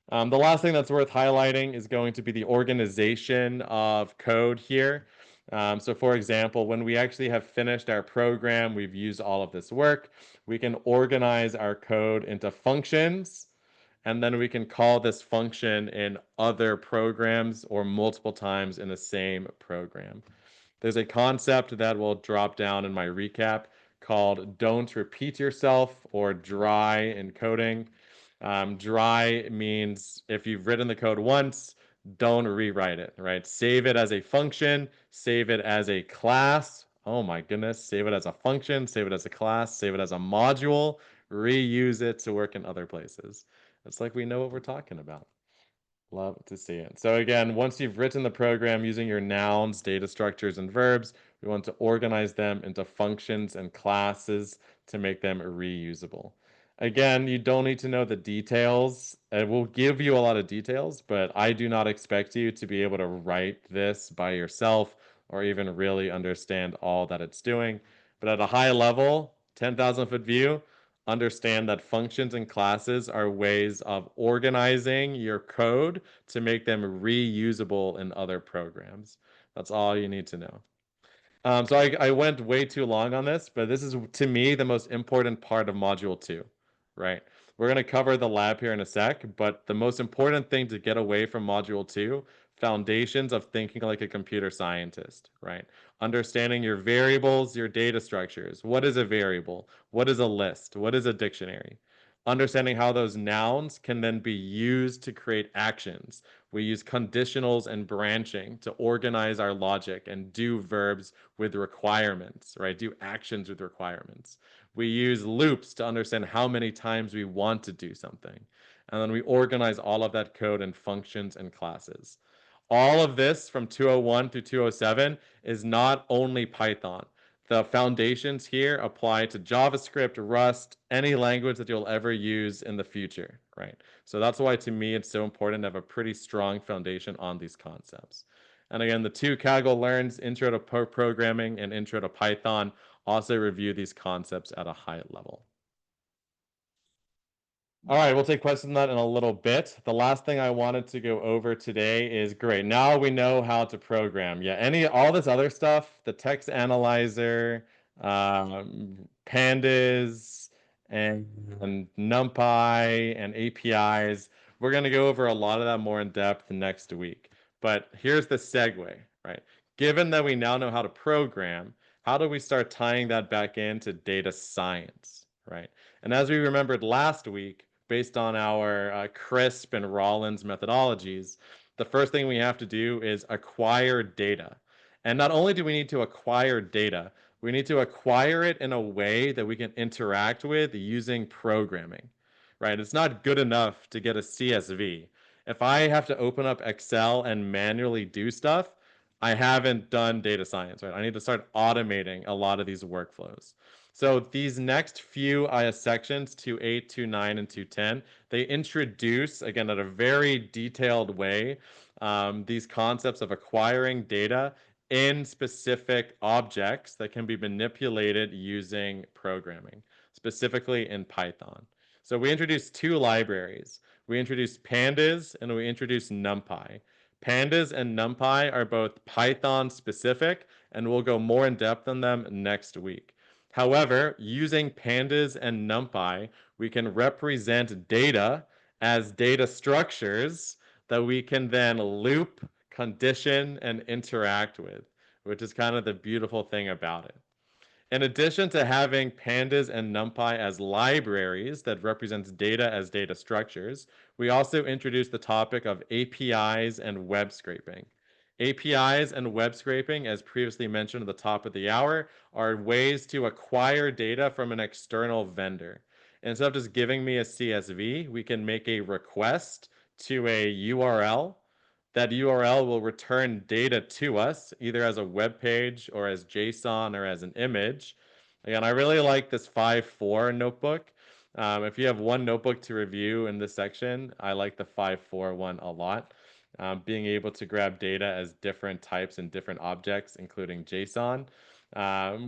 [SPEAKER 1] The last thing that's worth highlighting is going to be the organization of code here. So for example, when we actually have finished our program, we've used all of this work, we can organize our code into functions, and then we can call this function in other programs or multiple times in the same program. There's a concept that will drop down in my recap called don't repeat yourself or dry encoding. Dry means if you've written the code once, don't rewrite it, right? Save it as a function, save it as a class. Oh my goodness, save it as a function, save it as a class, save it as a module, reuse it to work in other places. It's like we know what we're talking about. Love to see it. So again, once you've written the program using your nouns, data structures, and verbs, we want to organize them into functions and classes to make them reusable. Again, you don't need to know the details. It will give you a lot of details, but I do not expect you to be able to write this by yourself or even really understand all that it's doing. But at a high level, 10,000-foot view, understand that functions and classes are ways of organizing your code to make them reusable in other programs. That's all you need to know. So I went way too long on this, but this is, to me, the most important part of Module 2, right? We're going to cover the lab here in a sec, but the most important thing to get away from Module 2, foundations of thinking like a computer scientist, right? Understanding your variables, your data structures. What is a variable? What is a list? What is a dictionary? Understanding how those nouns can then be used to create actions. We use conditionals and branching to organize our logic and do verbs with requirements, right? Do actions with requirements. We use loops to understand how many times we want to do something. And then we organize all of that code in functions and classes. All of this from 201 through 207 is not only Python. The foundations here apply to JavaScript, Rust, any language that you'll ever use in the future, right? So that's why, to me, it's so important to have a pretty strong foundation on these concepts. And again, the 2 Kaggle Learns, Intro to Programming and Intro to Python, also review these concepts at a high level. All right, we'll take questions on that in a little bit. The last thing I wanted to go over today is great. Now we know how to program. Yeah, all this other stuff, the text analyzer, pandas, and NumPy and APIs. We're going to go over a lot of that more in depth next week. But here's the segue, right? Given that we now know how to program, how do we start tying that back into data science, right? And as we remembered last week, based on our CRISP and Rollins methodologies, the first thing we have to do is acquire data. And not only do we need to acquire data, we need to acquire it in a way that we can interact with using programming, right? It's not good enough to get a CSV. If I have to open up Excel and manually do stuff, I haven't done data science, right? I need to start automating a lot of these workflows. So these next few sections, 2.8, 2.9, and 2.10, they introduce, again, at a very detailed way, these concepts of acquiring data in specific objects that can be manipulated using programming, specifically in Python. So we introduced 2 libraries. We introduced pandas and we introduced NumPy. Pandas and NumPy are both Python specific, and we'll go more in depth on them next week. However, using pandas and NumPy, we can represent data as data structures that we can then loop, condition, and interact with, which is kind of the beautiful thing about it. In addition to having pandas and NumPy as libraries that represents data as data structures, we also introduced the topic of APIs and web scraping. APIs and web scraping, as previously mentioned at the top of the hour, are ways to acquire data from an external vendor. Instead of just giving me a CSV, we can make a request to a URL. That URL will return data to us, either as a web page or as JSON or as an image. Again, I really like this 5.4 notebook. If you have one notebook to review in this section, I like the 5.4 one a lot. Being able to grab data as different types and different objects, including JSON.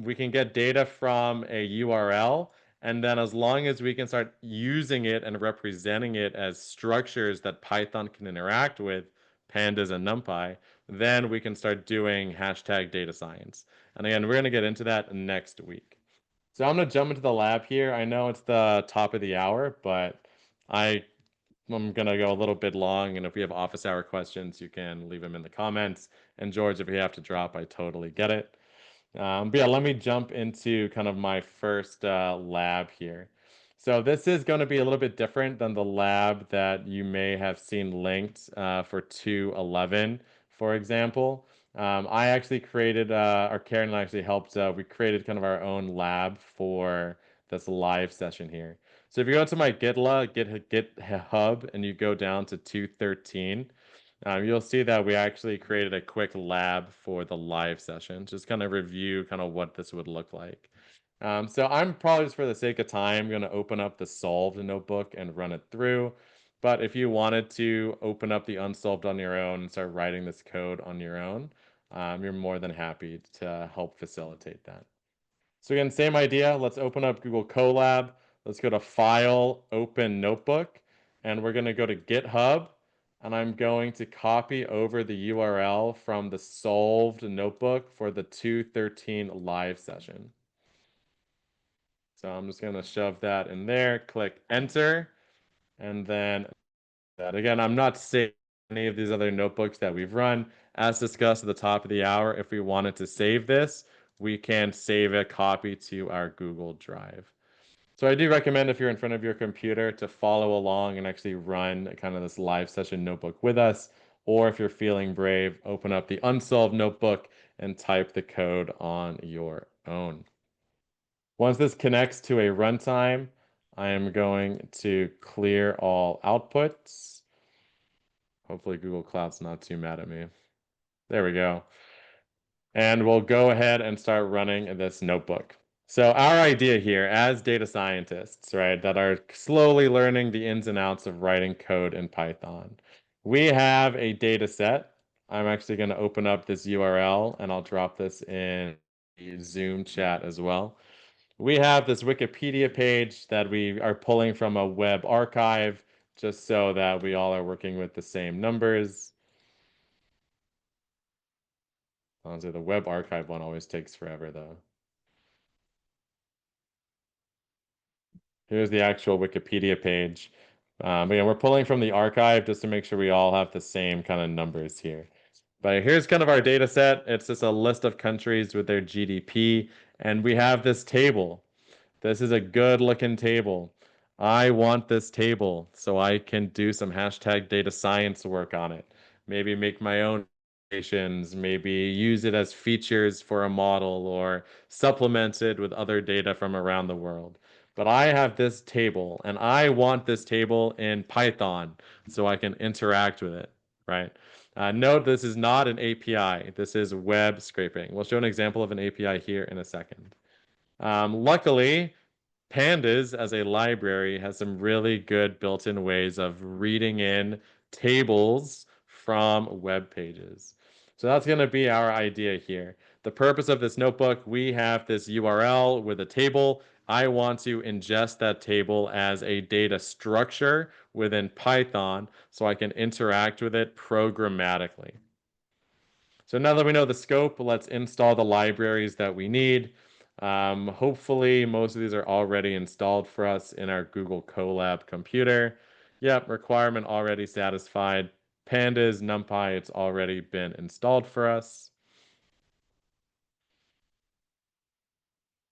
[SPEAKER 1] We can get data from a URL, and then as long as we can start using it and representing it as structures that Python can interact with, pandas and NumPy, then we can start doing hashtag data science. And again, we're going to get into that next week. So I'm going to jump into the lab here. I know it's the top of the hour, but I'm going to go a little bit long. And if we have office hour questions, you can leave them in the comments. And George, if you have to drop, I totally get it. But yeah, let me jump into kind of my first lab here. So this is going to be a little bit different than the lab that you may have seen linked for 211, for example. I actually created, or Karen actually helped, we created kind of our own lab for this live session here. So if you go to my GitHub, and you go down to 213, you'll see that we actually created a quick lab for the live session, just kind of review kind of what this would look like. So I'm probably just for the sake of time going to open up the solved notebook and run it through. But if you wanted to open up the unsolved on your own and start writing this code on your own, you're more than happy to help facilitate that. So again, same idea. Let's open up Google Colab. Let's go to File, Open Notebook, and we're going to go to GitHub, and I'm going to copy over the URL from the solved notebook for the 213 live session. So I'm just going to shove that in there, click Enter, and then that. Again, I'm not saving any of these other notebooks that we've run. As discussed at the top of the hour, if we wanted to save this, we can save a copy to our Google Drive. So I do recommend if you're in front of your computer to follow along and actually run kind of this live session notebook with us. Or if you're feeling brave, open up the unsolved notebook and type the code on your own. Once this connects to a runtime, I am going to clear all outputs. Hopefully Google Cloud's not too mad at me. There we go. And we'll go ahead and start running this notebook. So our idea here as data scientists, right, that are slowly learning the ins and outs of writing code in Python, we have a data set. I'm actually going to open up this URL and I'll drop this in the Zoom chat as well. We have this Wikipedia page that we are pulling from a web archive just so that we all are working with the same numbers. Honestly, the web archive one always takes forever though. Here's the actual Wikipedia page. But yeah, we're pulling from the archive just to make sure we all have the same kind of numbers here. But here's kind of our data set. It's just a list of countries with their GDP, and we have this table. This is a good looking table. I want this table so I can do some hashtag data science work on it. Maybe make my own applications, maybe use it as features for a model or supplement it with other data from around the world. But I have this table and I want this table in Python so I can interact with it, right? Note this is not an API. This is web scraping. We'll show an example of an API here in a second. Luckily, Pandas as a library has some really good built-in ways of reading in tables from web pages. So that's going to be our idea here. The purpose of this notebook, we have this URL with a table. I want to ingest that table as a data structure within Python so I can interact with it programmatically. So now that we know the scope, let's install the libraries that we need. Hopefully, most of these are already installed for us in our Google Colab computer. Yep, requirement already satisfied. Pandas, NumPy, it's already been installed for us.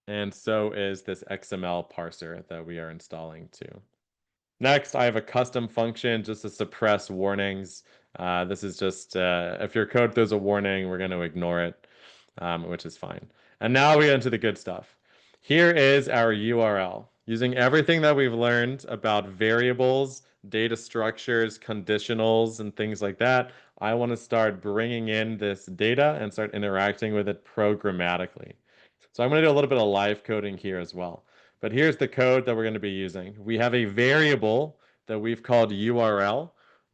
[SPEAKER 1] And so is this XML parser that we are installing too. Next, I have a custom function just to suppress warnings. This is just if your code throws a warning, we're going to ignore it, which is fine. And now we get into the good stuff. Here is our URL. Using everything that we've learned about variables, data structures, conditionals, and things like that, I want to start bringing in this data and start interacting with it programmatically. So I'm going to do a little bit of live coding here as well. But here's the code that we're going to be using. We have a variable that we've called URL.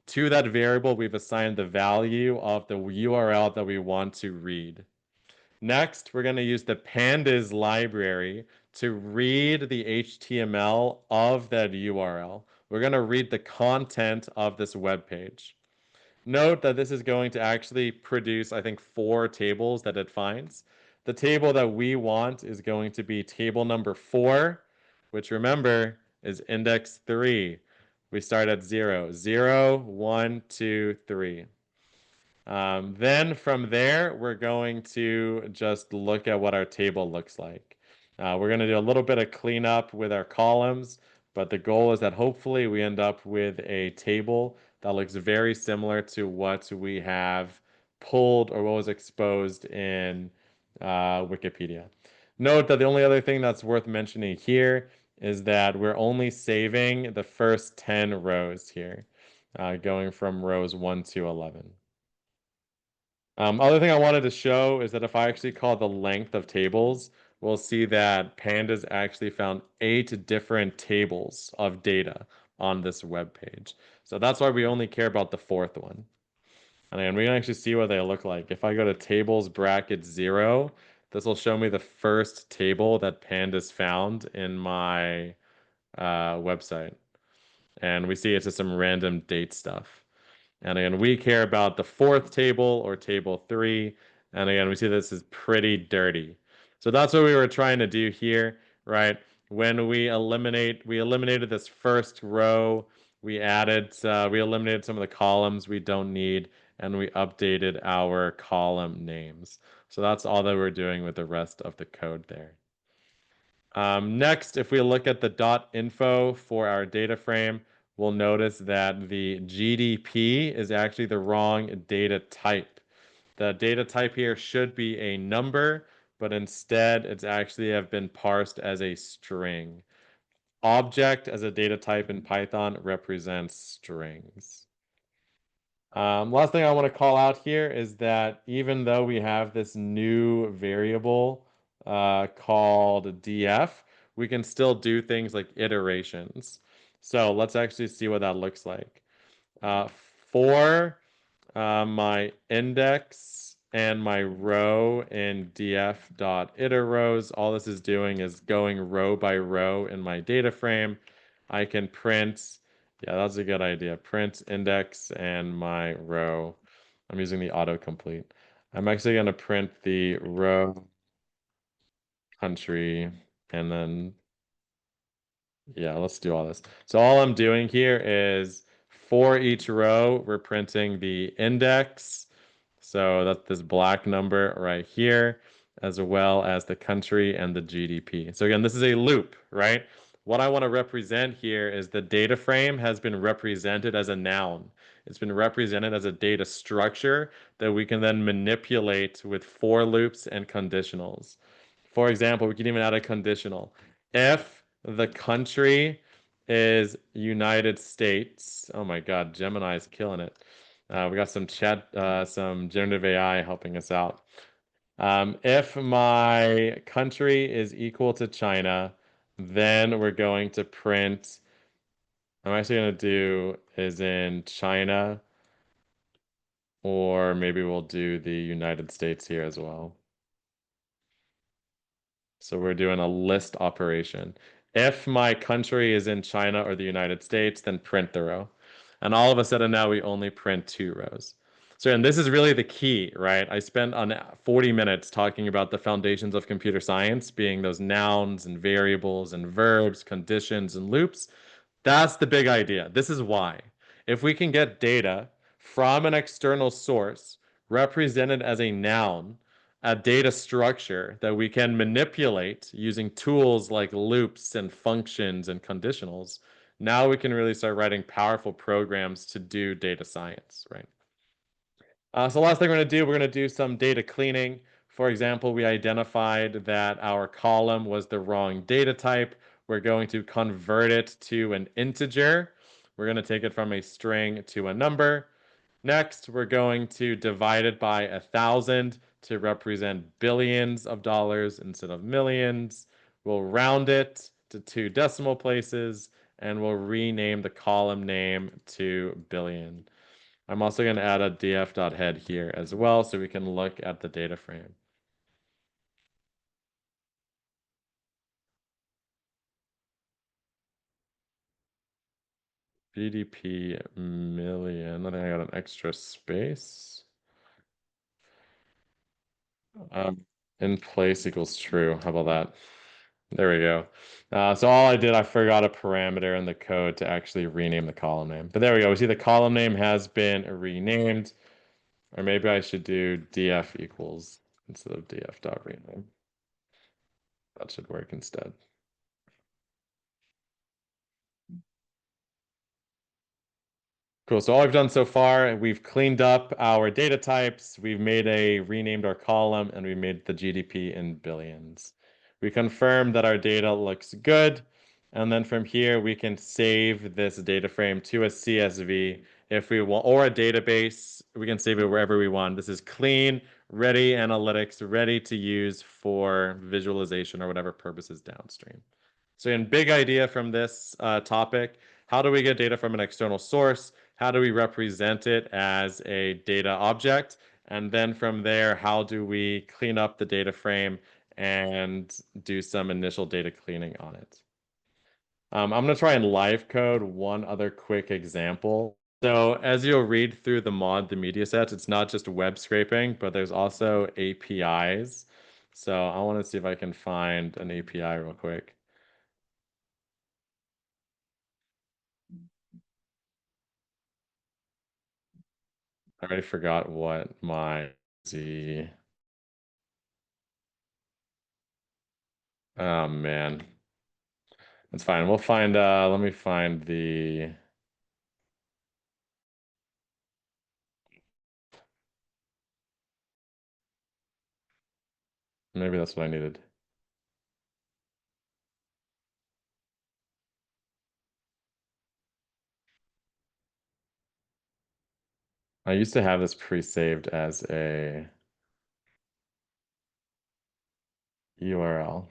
[SPEAKER 1] To that variable, we've assigned the value of the URL that we want to read. Next, we're going to use the pandas library to read the HTML of that URL. We're going to read the content of this web page. Note that this is going to actually produce, I think, 4 tables that it finds. The table that we want is going to be table number 4, which remember is index 3. We start at 0. 0, 1, 2, 3. Then from there, we're going to just look at what our table looks like. We're going to do a little bit of cleanup with our columns, but the goal is that hopefully we end up with a table that looks very similar to what we have pulled or what was exposed in Wikipedia. Note that the only other thing that's worth mentioning here is that we're only saving the first 10 rows here, going from rows 1 to 11. Other thing I wanted to show is that if I actually call the length of tables, we'll see that Pandas actually found 8 different tables of data on this web page. So that's why we only care about the 4th one. And then we can actually see what they look like. If I go to tables bracket 0, this will show me the first table that Pandas found in my website. And we see it's just some random date stuff. And again, we care about the 4th table or table 3. And again, we see this is pretty dirty. So that's what we were trying to do here, right? When we eliminated this first row, we eliminated some of the columns we don't need, and we updated our column names. So that's all that we're doing with the rest of the code there. Next, if we look at the .info for our data frame, we'll notice that the GDP is actually the wrong data type. The data type here should be a number, but instead it's actually have been parsed as a string. Object as a data type in Python represents strings. Last thing I want to call out here is that even though we have this new variable called df, we can still do things like iterations. So let's actually see what that looks like. For my index and my row in df.iterRows, all this is doing is going row by row in my data frame. I can print, yeah, that's a good idea. Print index and my row. I'm using the autocomplete. I'm actually going to print the row, country, and then yeah, let's do all this. So all I'm doing here is for each row, we're printing the index. So that's this black number right here, as well as the country and the GDP. So again, this is a loop, right? What I want to represent here is the data frame has been represented as a noun. It's been represented as a data structure that we can then manipulate with for loops and conditionals. For example, we can even add a conditional. If the country is United States, oh my God, Gemini is killing it. We got some some generative AI helping us out. If my country is equal to China, then we're going to print, I'm actually going to do is in China, or maybe we'll do the United States here as well. So we're doing a list operation. If my country is in China or the United States, then print the row. And all of a sudden now we only print 2 rows. So, and this is really the key, right? I spent on 40 minutes talking about the foundations of computer science being those nouns and variables and verbs, conditions and loops. That's the big idea. This is why. If we can get data from an external source represented as a noun, a data structure that we can manipulate using tools like loops and functions and conditionals, now we can really start writing powerful programs to do data science, right? So last thing we're going to do, we're going to do some data cleaning. For example, we identified that our column was the wrong data type. We're going to convert it to an integer. We're going to take it from a string to a number. Next, we're going to divide it by 1,000 to represent billions of dollars instead of millions. We'll round it to 2 decimal places, and we'll rename the column name to billion. I'm also going to add a df.head here as well so we can look at the data frame. GDP million. I think I got an extra space. Um, in place equals true. How about that? There we go. So all I did, I forgot a parameter in the code to actually rename the column name. But there we go. We see the column name has been renamed. Or maybe I should do df equals instead of df.rename. That should work instead. Cool. So all I've done so far, we've cleaned up our data types, renamed our column, and we made the GDP in billions. We confirmed that our data looks good. And then from here, we can save this data frame to a CSV if we want, or a database. We can save it wherever we want. This is clean, ready analytics, ready to use for visualization or whatever purposes downstream. So in big idea from this topic, how do we get data from an external source? How do we represent it as a data object? And then from there, how do we clean up the data frame and do some initial data cleaning on it? I'm going to try and live code one other quick example. So as you'll read through the mod, the media sets, it's not just web scraping, but there's also APIs. So I want to see if I can find an API real quick. I already forgot what my Z. Oh man. That's fine. We'll find let me find the maybe that's what I needed. I used to have this pre-saved as a URL.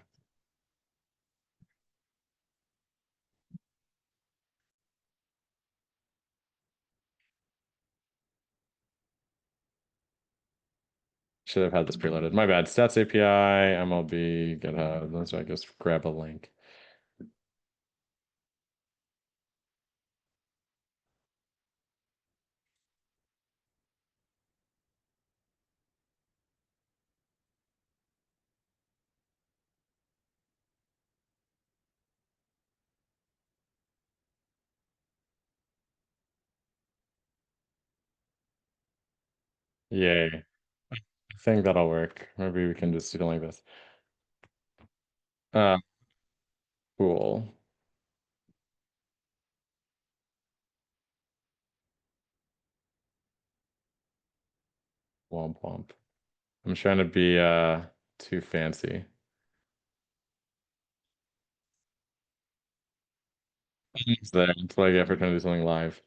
[SPEAKER 1] Should have had this preloaded. My bad. Stats API, MLB, GitHub. So I just grab a link. Yay. I think that'll work. Maybe we can just do it like this. Uh, cool. Womp womp. I'm trying to be too fancy. It's there. It's what I get for trying to do something live.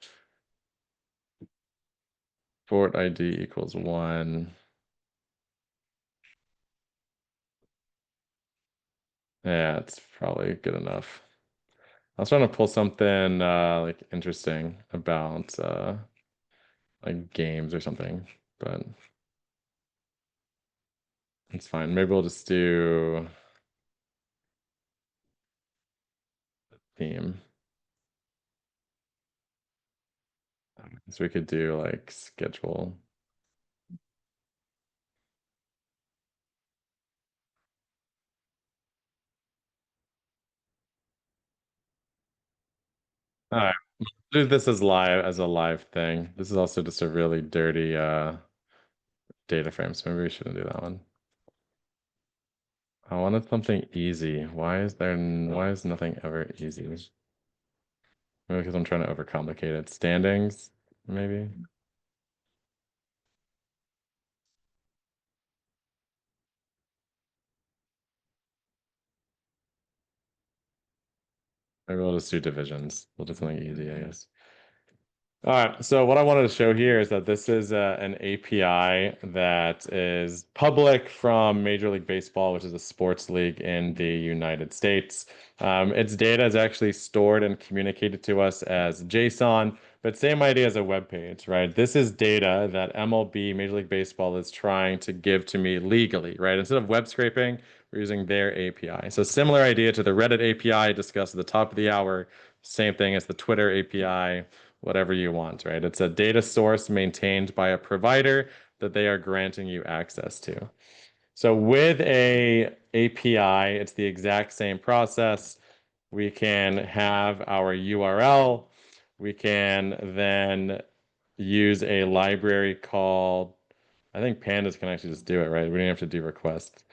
[SPEAKER 1] Port ID equals 1. Yeah, it's probably good enough. I was trying to pull something like interesting about like games or something, but it's fine. Maybe we'll just do theme. So we could do like schedule. All right. Do this as live as a live thing. This is also just a really dirty data frame, so maybe we shouldn't do that one. I wanted something easy. Why is nothing ever easy? Maybe because I'm trying to overcomplicate it. Standings, maybe. Maybe we'll just do divisions. We'll do something easy, I guess. All right, so what I wanted to show here is that this is an API that is public from Major League Baseball, which is a sports league in the United States. Its data is actually stored and communicated to us as JSON, but same idea as a web page, right? This is data that MLB, Major League Baseball, is trying to give to me legally, right? Instead of web scraping, we're using their API. So similar idea to the Reddit API discussed at the top of the hour, same thing as the Twitter API, whatever you want, right? It's a data source maintained by a provider that they are granting you access to. So with a API, it's the exact same process. We can have our URL. We can then use a library called, I think pandas can actually just do it, right? We don't have to do request.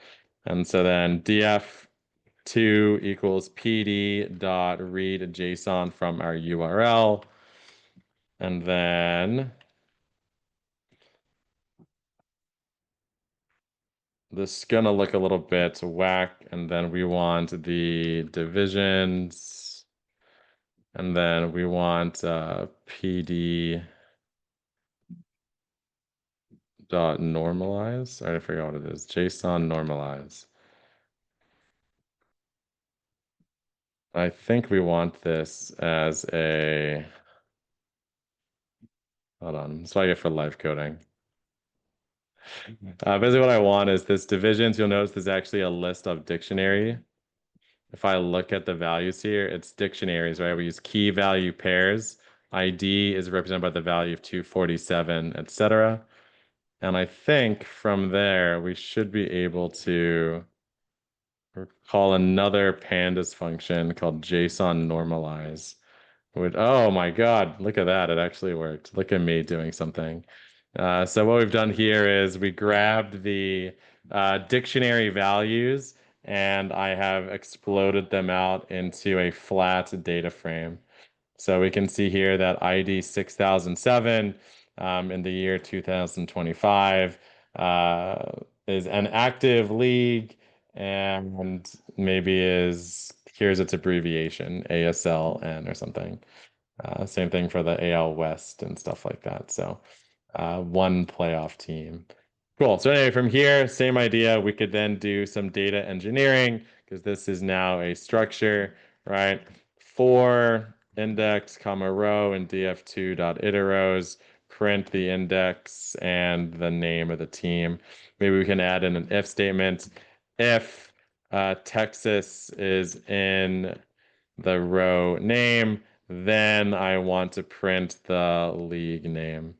[SPEAKER 1] And so then df2 equals pd dot read JSON from our URL. And then this is gonna look a little bit whack. And then we want the divisions. And then we want PD dot normalize. I already forgot what it is. JSON normalize. I think we want this as a, hold on. That's what I get for live coding. Basically what I want is this divisions. You'll notice there's actually a list of dictionary. If I look at the values here, it's dictionaries, right? We use key value pairs. ID is represented by the value of 247, etc. And I think from there, we should be able to call another pandas function called JSON normalize. Oh my God, look at that. It actually worked. Look at me doing something. So what we've done here is we grabbed the dictionary values and I have exploded them out into a flat data frame. So we can see here that ID 6007 in the year 2025 is an active league and maybe here's its abbreviation, ASLN or something. Same thing for the AL West and stuff like that. So one playoff team. Cool. So anyway, from here, same idea. We could then do some data engineering because this is now a structure, right? For index, comma row and df2 dot iteros, print the index and the name of the team. Maybe we can add in an if statement. If Texas is in the row name, then I want to print the league name.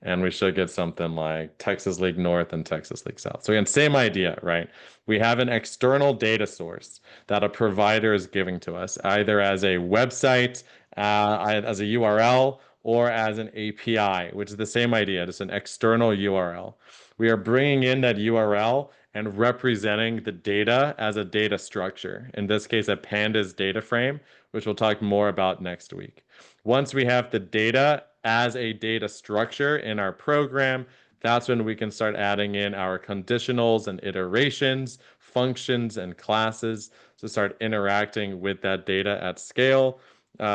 [SPEAKER 1] And we should get something like Texas League North and Texas League South. So again, same idea, right? We have an external data source that a provider is giving to us, either as a website, as a URL, or as an API, which is the same idea, just an external URL. We are bringing in that URL and representing the data as a data structure. In this case, a pandas data frame, which we'll talk more about next week. Once we have the data as a data structure in our program, that's when we can start adding in our conditionals and iterations, functions and classes to start interacting with that data at scale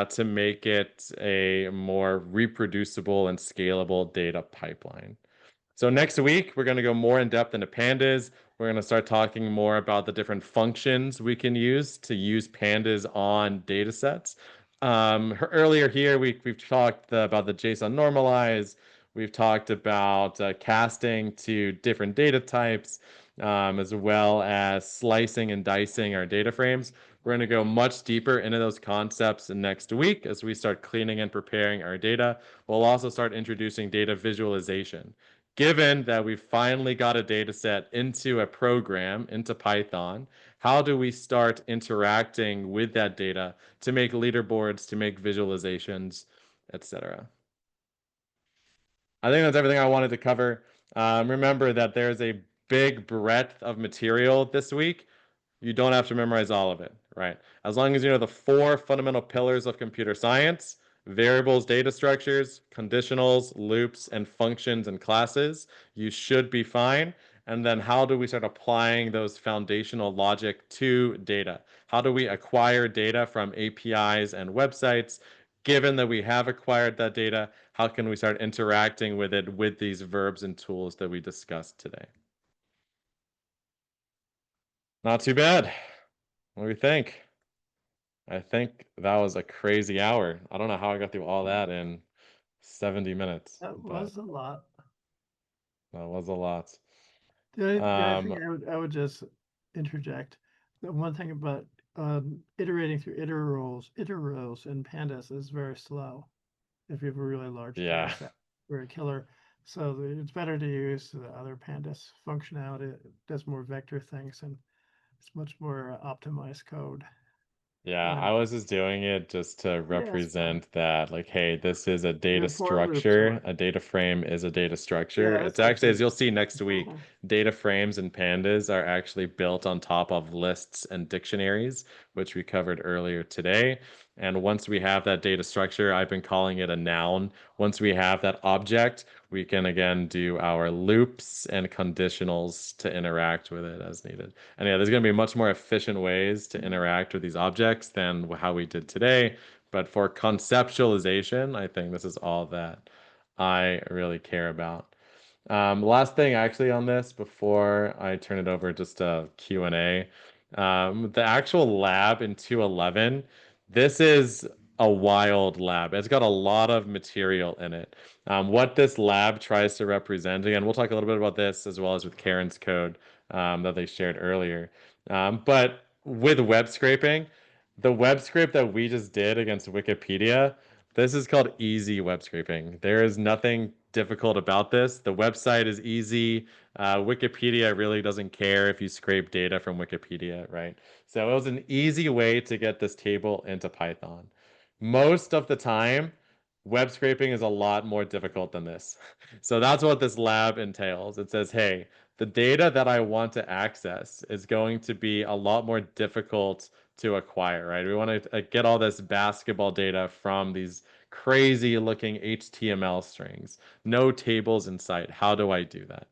[SPEAKER 1] to make it a more reproducible and scalable data pipeline. So next week, we're going to go more in depth into pandas. We're going to start talking more about the different functions we can use to use pandas on data sets. Earlier here, we've talked about the JSON normalize. We've talked about casting to different data types, as well as slicing and dicing our data frames. We're going to go much deeper into those concepts next week as we start cleaning and preparing our data. We'll also start introducing data visualization. Given that we finally got a data set into a program, into Python, how do we start interacting with that data to make leaderboards, to make visualizations, etc.? I think that's everything I wanted to cover. Remember that there's a big breadth of material this week. You don't have to memorize all of it, right? As long as you know the four fundamental pillars of computer science: variables, data structures, conditionals, loops, and functions and classes, you should be fine. And then how do we start applying those foundational logic to data? How do we acquire data from APIs and websites? Given that we have acquired that data, how can we start interacting with it with these verbs and tools that we discussed today? Not too bad. What do we think? I think that was a crazy hour. I don't know how I got through all that in 70 minutes,
[SPEAKER 2] That
[SPEAKER 1] but
[SPEAKER 2] was a lot.
[SPEAKER 1] that was a lot.
[SPEAKER 2] The only thing
[SPEAKER 1] Um,
[SPEAKER 2] I would just interject, the one thing about iterating through iter rows in pandas is very slow if you have a really large data
[SPEAKER 1] yeah,
[SPEAKER 2] set or a killer. So it's better to use the other pandas functionality. It does more vector things and it's much more optimized code.
[SPEAKER 1] yeah, I
[SPEAKER 2] And
[SPEAKER 1] was just doing it just to
[SPEAKER 2] yeah, it's fun.
[SPEAKER 1] represent that, like, hey, this is a data
[SPEAKER 2] And for loops
[SPEAKER 1] structure.
[SPEAKER 2] are,
[SPEAKER 1] A data frame is a data structure.
[SPEAKER 2] yeah,
[SPEAKER 1] It's
[SPEAKER 2] it's
[SPEAKER 1] actually, as
[SPEAKER 2] actually,
[SPEAKER 1] you'll see next week, data frames and pandas are actually built on top of lists and dictionaries, which we covered earlier today. And once we have that data structure, I've been calling it a noun. Once we have that object, we can again do our loops and conditionals to interact with it as needed. And yeah, there's going to be much more efficient ways to interact with these objects than how we did today. But for conceptualization, I think this is all that I really care about. Last thing actually on this before I turn it over just to Q&A. The actual lab in 211, this is a wild lab. It's got a lot of material in it. What this lab tries to represent, again, we'll talk a little bit about this as well as with Karen's code that they shared earlier. But with web scraping, the web scrape that we just did against Wikipedia, this is called easy web scraping. There is nothing difficult about this. The website is easy. Wikipedia really doesn't care if you scrape data from Wikipedia, right? So it was an easy way to get this table into Python. Most of the time, web scraping is a lot more difficult than this. So that's what this lab entails. It says, hey, the data that I want to access is going to be a lot more difficult to acquire, right? We want to get all this basketball data from these crazy looking HTML strings, no tables in sight. How do I do that?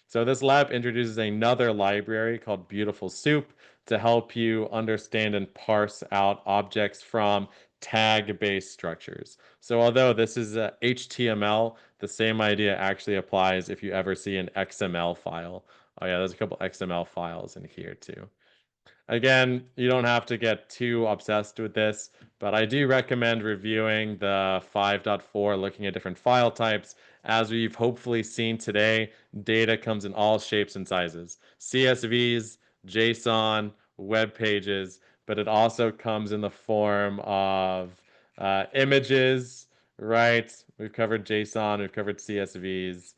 [SPEAKER 1] So this lab introduces another library called Beautiful Soup to help you understand and parse out objects from tag-based structures. So although this is HTML, the same idea actually applies if you ever see an XML file. Oh yeah, there's a couple XML files in here too. Again, you don't have to get too obsessed with this, but I do recommend reviewing the 5.4, looking at different file types. As we've hopefully seen today, data comes in all shapes and sizes. CSVs, JSON, web pages, but it also comes in the form of images, right? We've covered JSON, we've covered CSVs,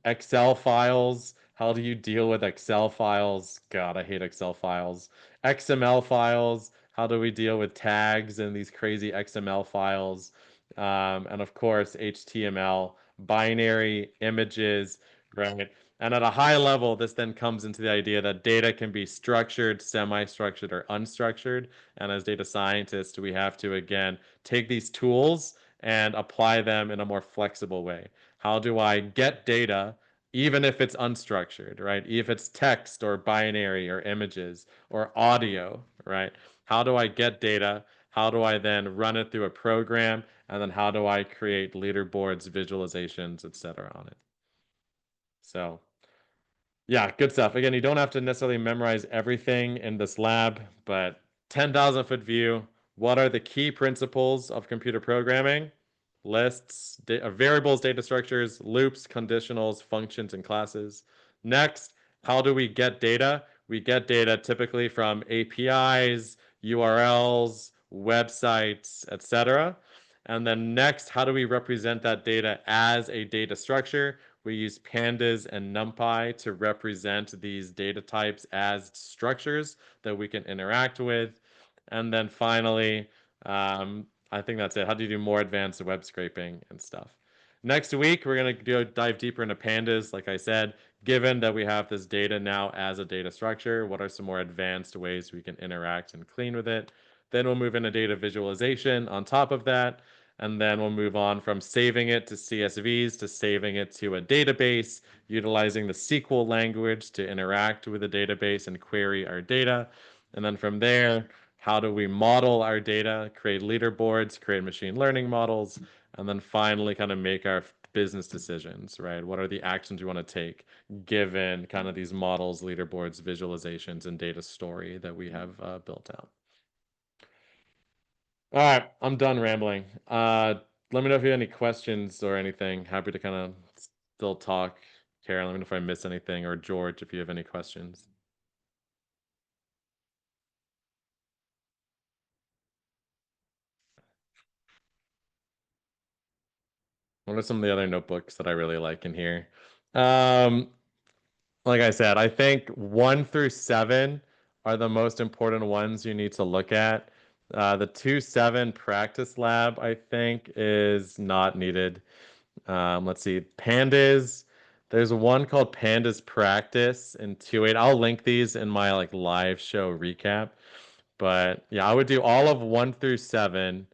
[SPEAKER 1] Excel files. How do you deal with Excel files? God, I hate Excel files. XML files. How do we deal with tags in these crazy XML files? And of course, HTML, binary images, right? And at a high level, this then comes into the idea that data can be structured, semi-structured, or unstructured. And as data scientists, we have to, again, take these tools and apply them in a more flexible way. How do I get data even if it's unstructured, right? If it's text or binary or images or audio, right? How do I get data? How do I then run it through a program? And then how do I create leaderboards, visualizations, etc. on it? So yeah, good stuff. Again, you don't have to necessarily memorize everything in this lab, but 10,000-foot view. What are the key principles of computer programming? Lists, variables, data structures, loops, conditionals, functions, and classes. Next, how do we get data? We get data typically from APIs, URLs, websites, etc. And then next, how do we represent that data as a data structure? We use pandas and NumPy to represent these data types as structures that we can interact with. And then finally, I think that's it. How do you do more advanced web scraping and stuff? Next week, we're going to go dive deeper into pandas. Like I said, given that we have this data now as a data structure, what are some more advanced ways we can interact and clean with it? Then we'll move into data visualization on top of that. And then we'll move on from saving it to CSVs to saving it to a database, utilizing the SQL language to interact with the database and query our data. And then from there, how do we model our data, create leaderboards, create machine learning models, and then finally kind of make our business decisions, right? What are the actions we want to take given kind of these models, leaderboards, visualizations, and data story that we have built out? All right, I'm done rambling. Let me know if you have any questions or anything. Happy to kind of still talk. Karen, let me know if I miss anything, or George, if you have any questions. What are some of the other notebooks that I really like in here? Um, like I said, I think 1 through 7 are the most important ones you need to look at. The 2.7 practice lab, I think, is not needed. Let's see, pandas. There's one called Pandas Practice in 2.8. I'll link these in my like live show recap. But yeah, I would do all of 1 through 7.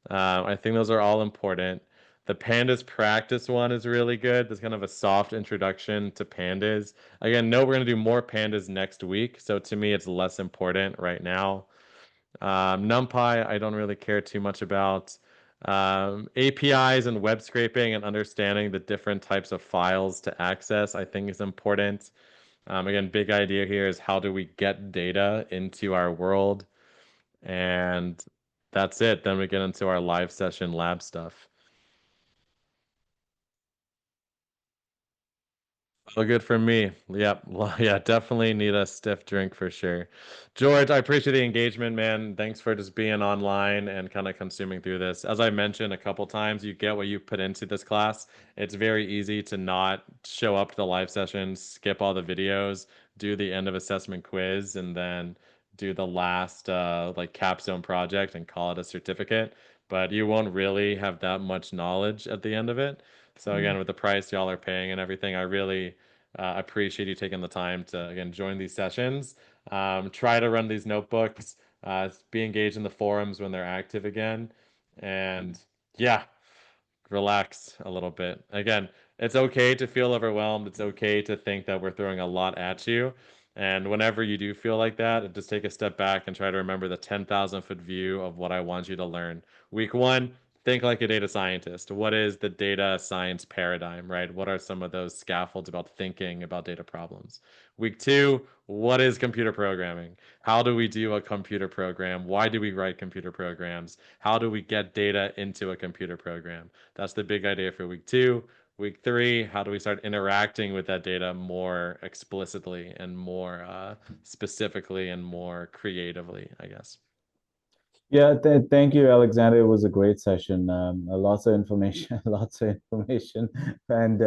[SPEAKER 1] I think those are all important. The pandas practice one is really good. There's kind of a soft introduction to pandas. Again, no, we're going to do more pandas next week. So to me, it's less important right now. NumPy, I don't really care too much about. APIs and web scraping and understanding the different types of files to access, I think is important. Again, big idea here is how do we get data into our world? And that's it. Then we get into our live session lab stuff. All good for me. Yep. Well, yeah, definitely need a stiff drink for sure. George, I appreciate the engagement, man. Thanks for just being online and kind of consuming through this. As I mentioned a couple times, you get what you put into this class. It's very easy to not show up to the live sessions, skip all the videos, do the end of assessment quiz, and then do the last like capstone project and call it a certificate. But you won't really have that much knowledge at the end of it. So
[SPEAKER 2] Mm.
[SPEAKER 1] again, with the price y'all are paying and everything, I really appreciate you taking the time to again join these sessions. Try to run these notebooks. Be engaged in the forums when they're active again, and yeah, relax a little bit. Again, it's okay to feel overwhelmed. It's okay to think that we're throwing a lot at you. And whenever you do feel like that, just take a step back and try to remember the 10,000-foot view of what I want you to learn. Week 1, think like a data scientist. What is the data science paradigm, right? What are some of those scaffolds about thinking about data problems? Week 2, what is computer programming? How do we do a computer program? Why do we write computer programs? How do we get data into a computer program? That's the big idea for week 2. Week 3, how do we start interacting with that data more explicitly and more specifically and more creatively, I guess.
[SPEAKER 3] Yeah, th thank you, Alexander. It was a great session. Lots of information, lots of information. And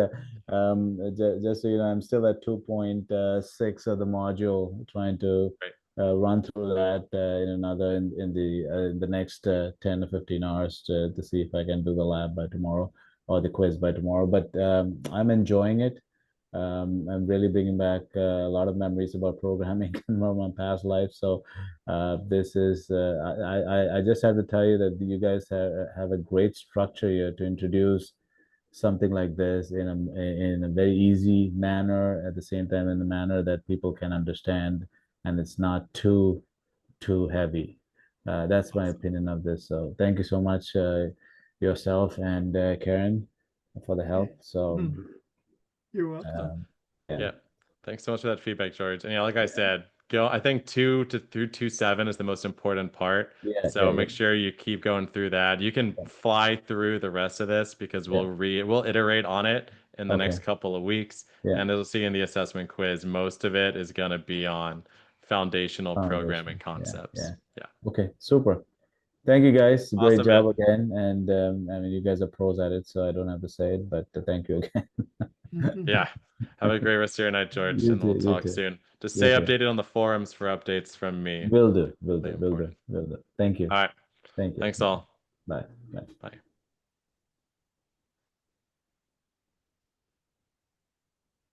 [SPEAKER 3] just so you know, I'm still at 2.6 of the module, trying to
[SPEAKER 1] Right.
[SPEAKER 3] run through that in the next 10 to 15 hours to see if I can do the lab by tomorrow or the quiz by tomorrow. But I'm enjoying it. I'm really bringing back a lot of memories about programming from my past life. So this is I just have to tell you that you guys have a great structure here to introduce something like this in a very easy manner, at the same time in a manner that people can understand, and it's not too heavy. That's my
[SPEAKER 1] Awesome.
[SPEAKER 3] opinion of this. So thank you so much, yourself and Karen, for the
[SPEAKER 2] Yeah.
[SPEAKER 3] help. So
[SPEAKER 2] Mm. You're welcome.
[SPEAKER 3] um, yeah,
[SPEAKER 1] Yeah. Thanks so much for that feedback, George. And yeah, like I said, go. I think 2 to 2.7 is the most important part.
[SPEAKER 3] yeah,
[SPEAKER 1] So
[SPEAKER 3] yeah, yeah,
[SPEAKER 1] make sure you keep going through that. You can
[SPEAKER 3] yeah,
[SPEAKER 1] fly through the rest of this because
[SPEAKER 3] yeah.
[SPEAKER 1] we'll iterate on it in the
[SPEAKER 3] Okay,
[SPEAKER 1] next couple of weeks.
[SPEAKER 3] yeah.
[SPEAKER 1] And as see in the assessment quiz, most of it is gonna be on foundational programming
[SPEAKER 3] Foundation. Yeah,
[SPEAKER 1] concepts.
[SPEAKER 3] yeah.
[SPEAKER 1] Yeah.
[SPEAKER 3] Okay, super. Thank you, guys. Great
[SPEAKER 1] Awesome,
[SPEAKER 3] job
[SPEAKER 1] man.
[SPEAKER 3] again. And I mean, you guys are pros at it, so I don't have to say it, but thank you again.
[SPEAKER 1] Yeah. Have a great rest of your night, George,
[SPEAKER 3] You
[SPEAKER 1] and we'll
[SPEAKER 3] too. You
[SPEAKER 1] talk
[SPEAKER 3] too.
[SPEAKER 1] soon. Just
[SPEAKER 3] You
[SPEAKER 1] stay
[SPEAKER 3] too.
[SPEAKER 1] updated on the forums for updates from me.
[SPEAKER 3] Will do. Will
[SPEAKER 1] Really
[SPEAKER 3] do. Will do.
[SPEAKER 1] important.
[SPEAKER 3] Will do. Thank you.
[SPEAKER 1] All right.
[SPEAKER 3] Thank you.
[SPEAKER 1] Thanks
[SPEAKER 3] Bye.
[SPEAKER 1] all.
[SPEAKER 3] Bye. Bye.
[SPEAKER 1] Bye.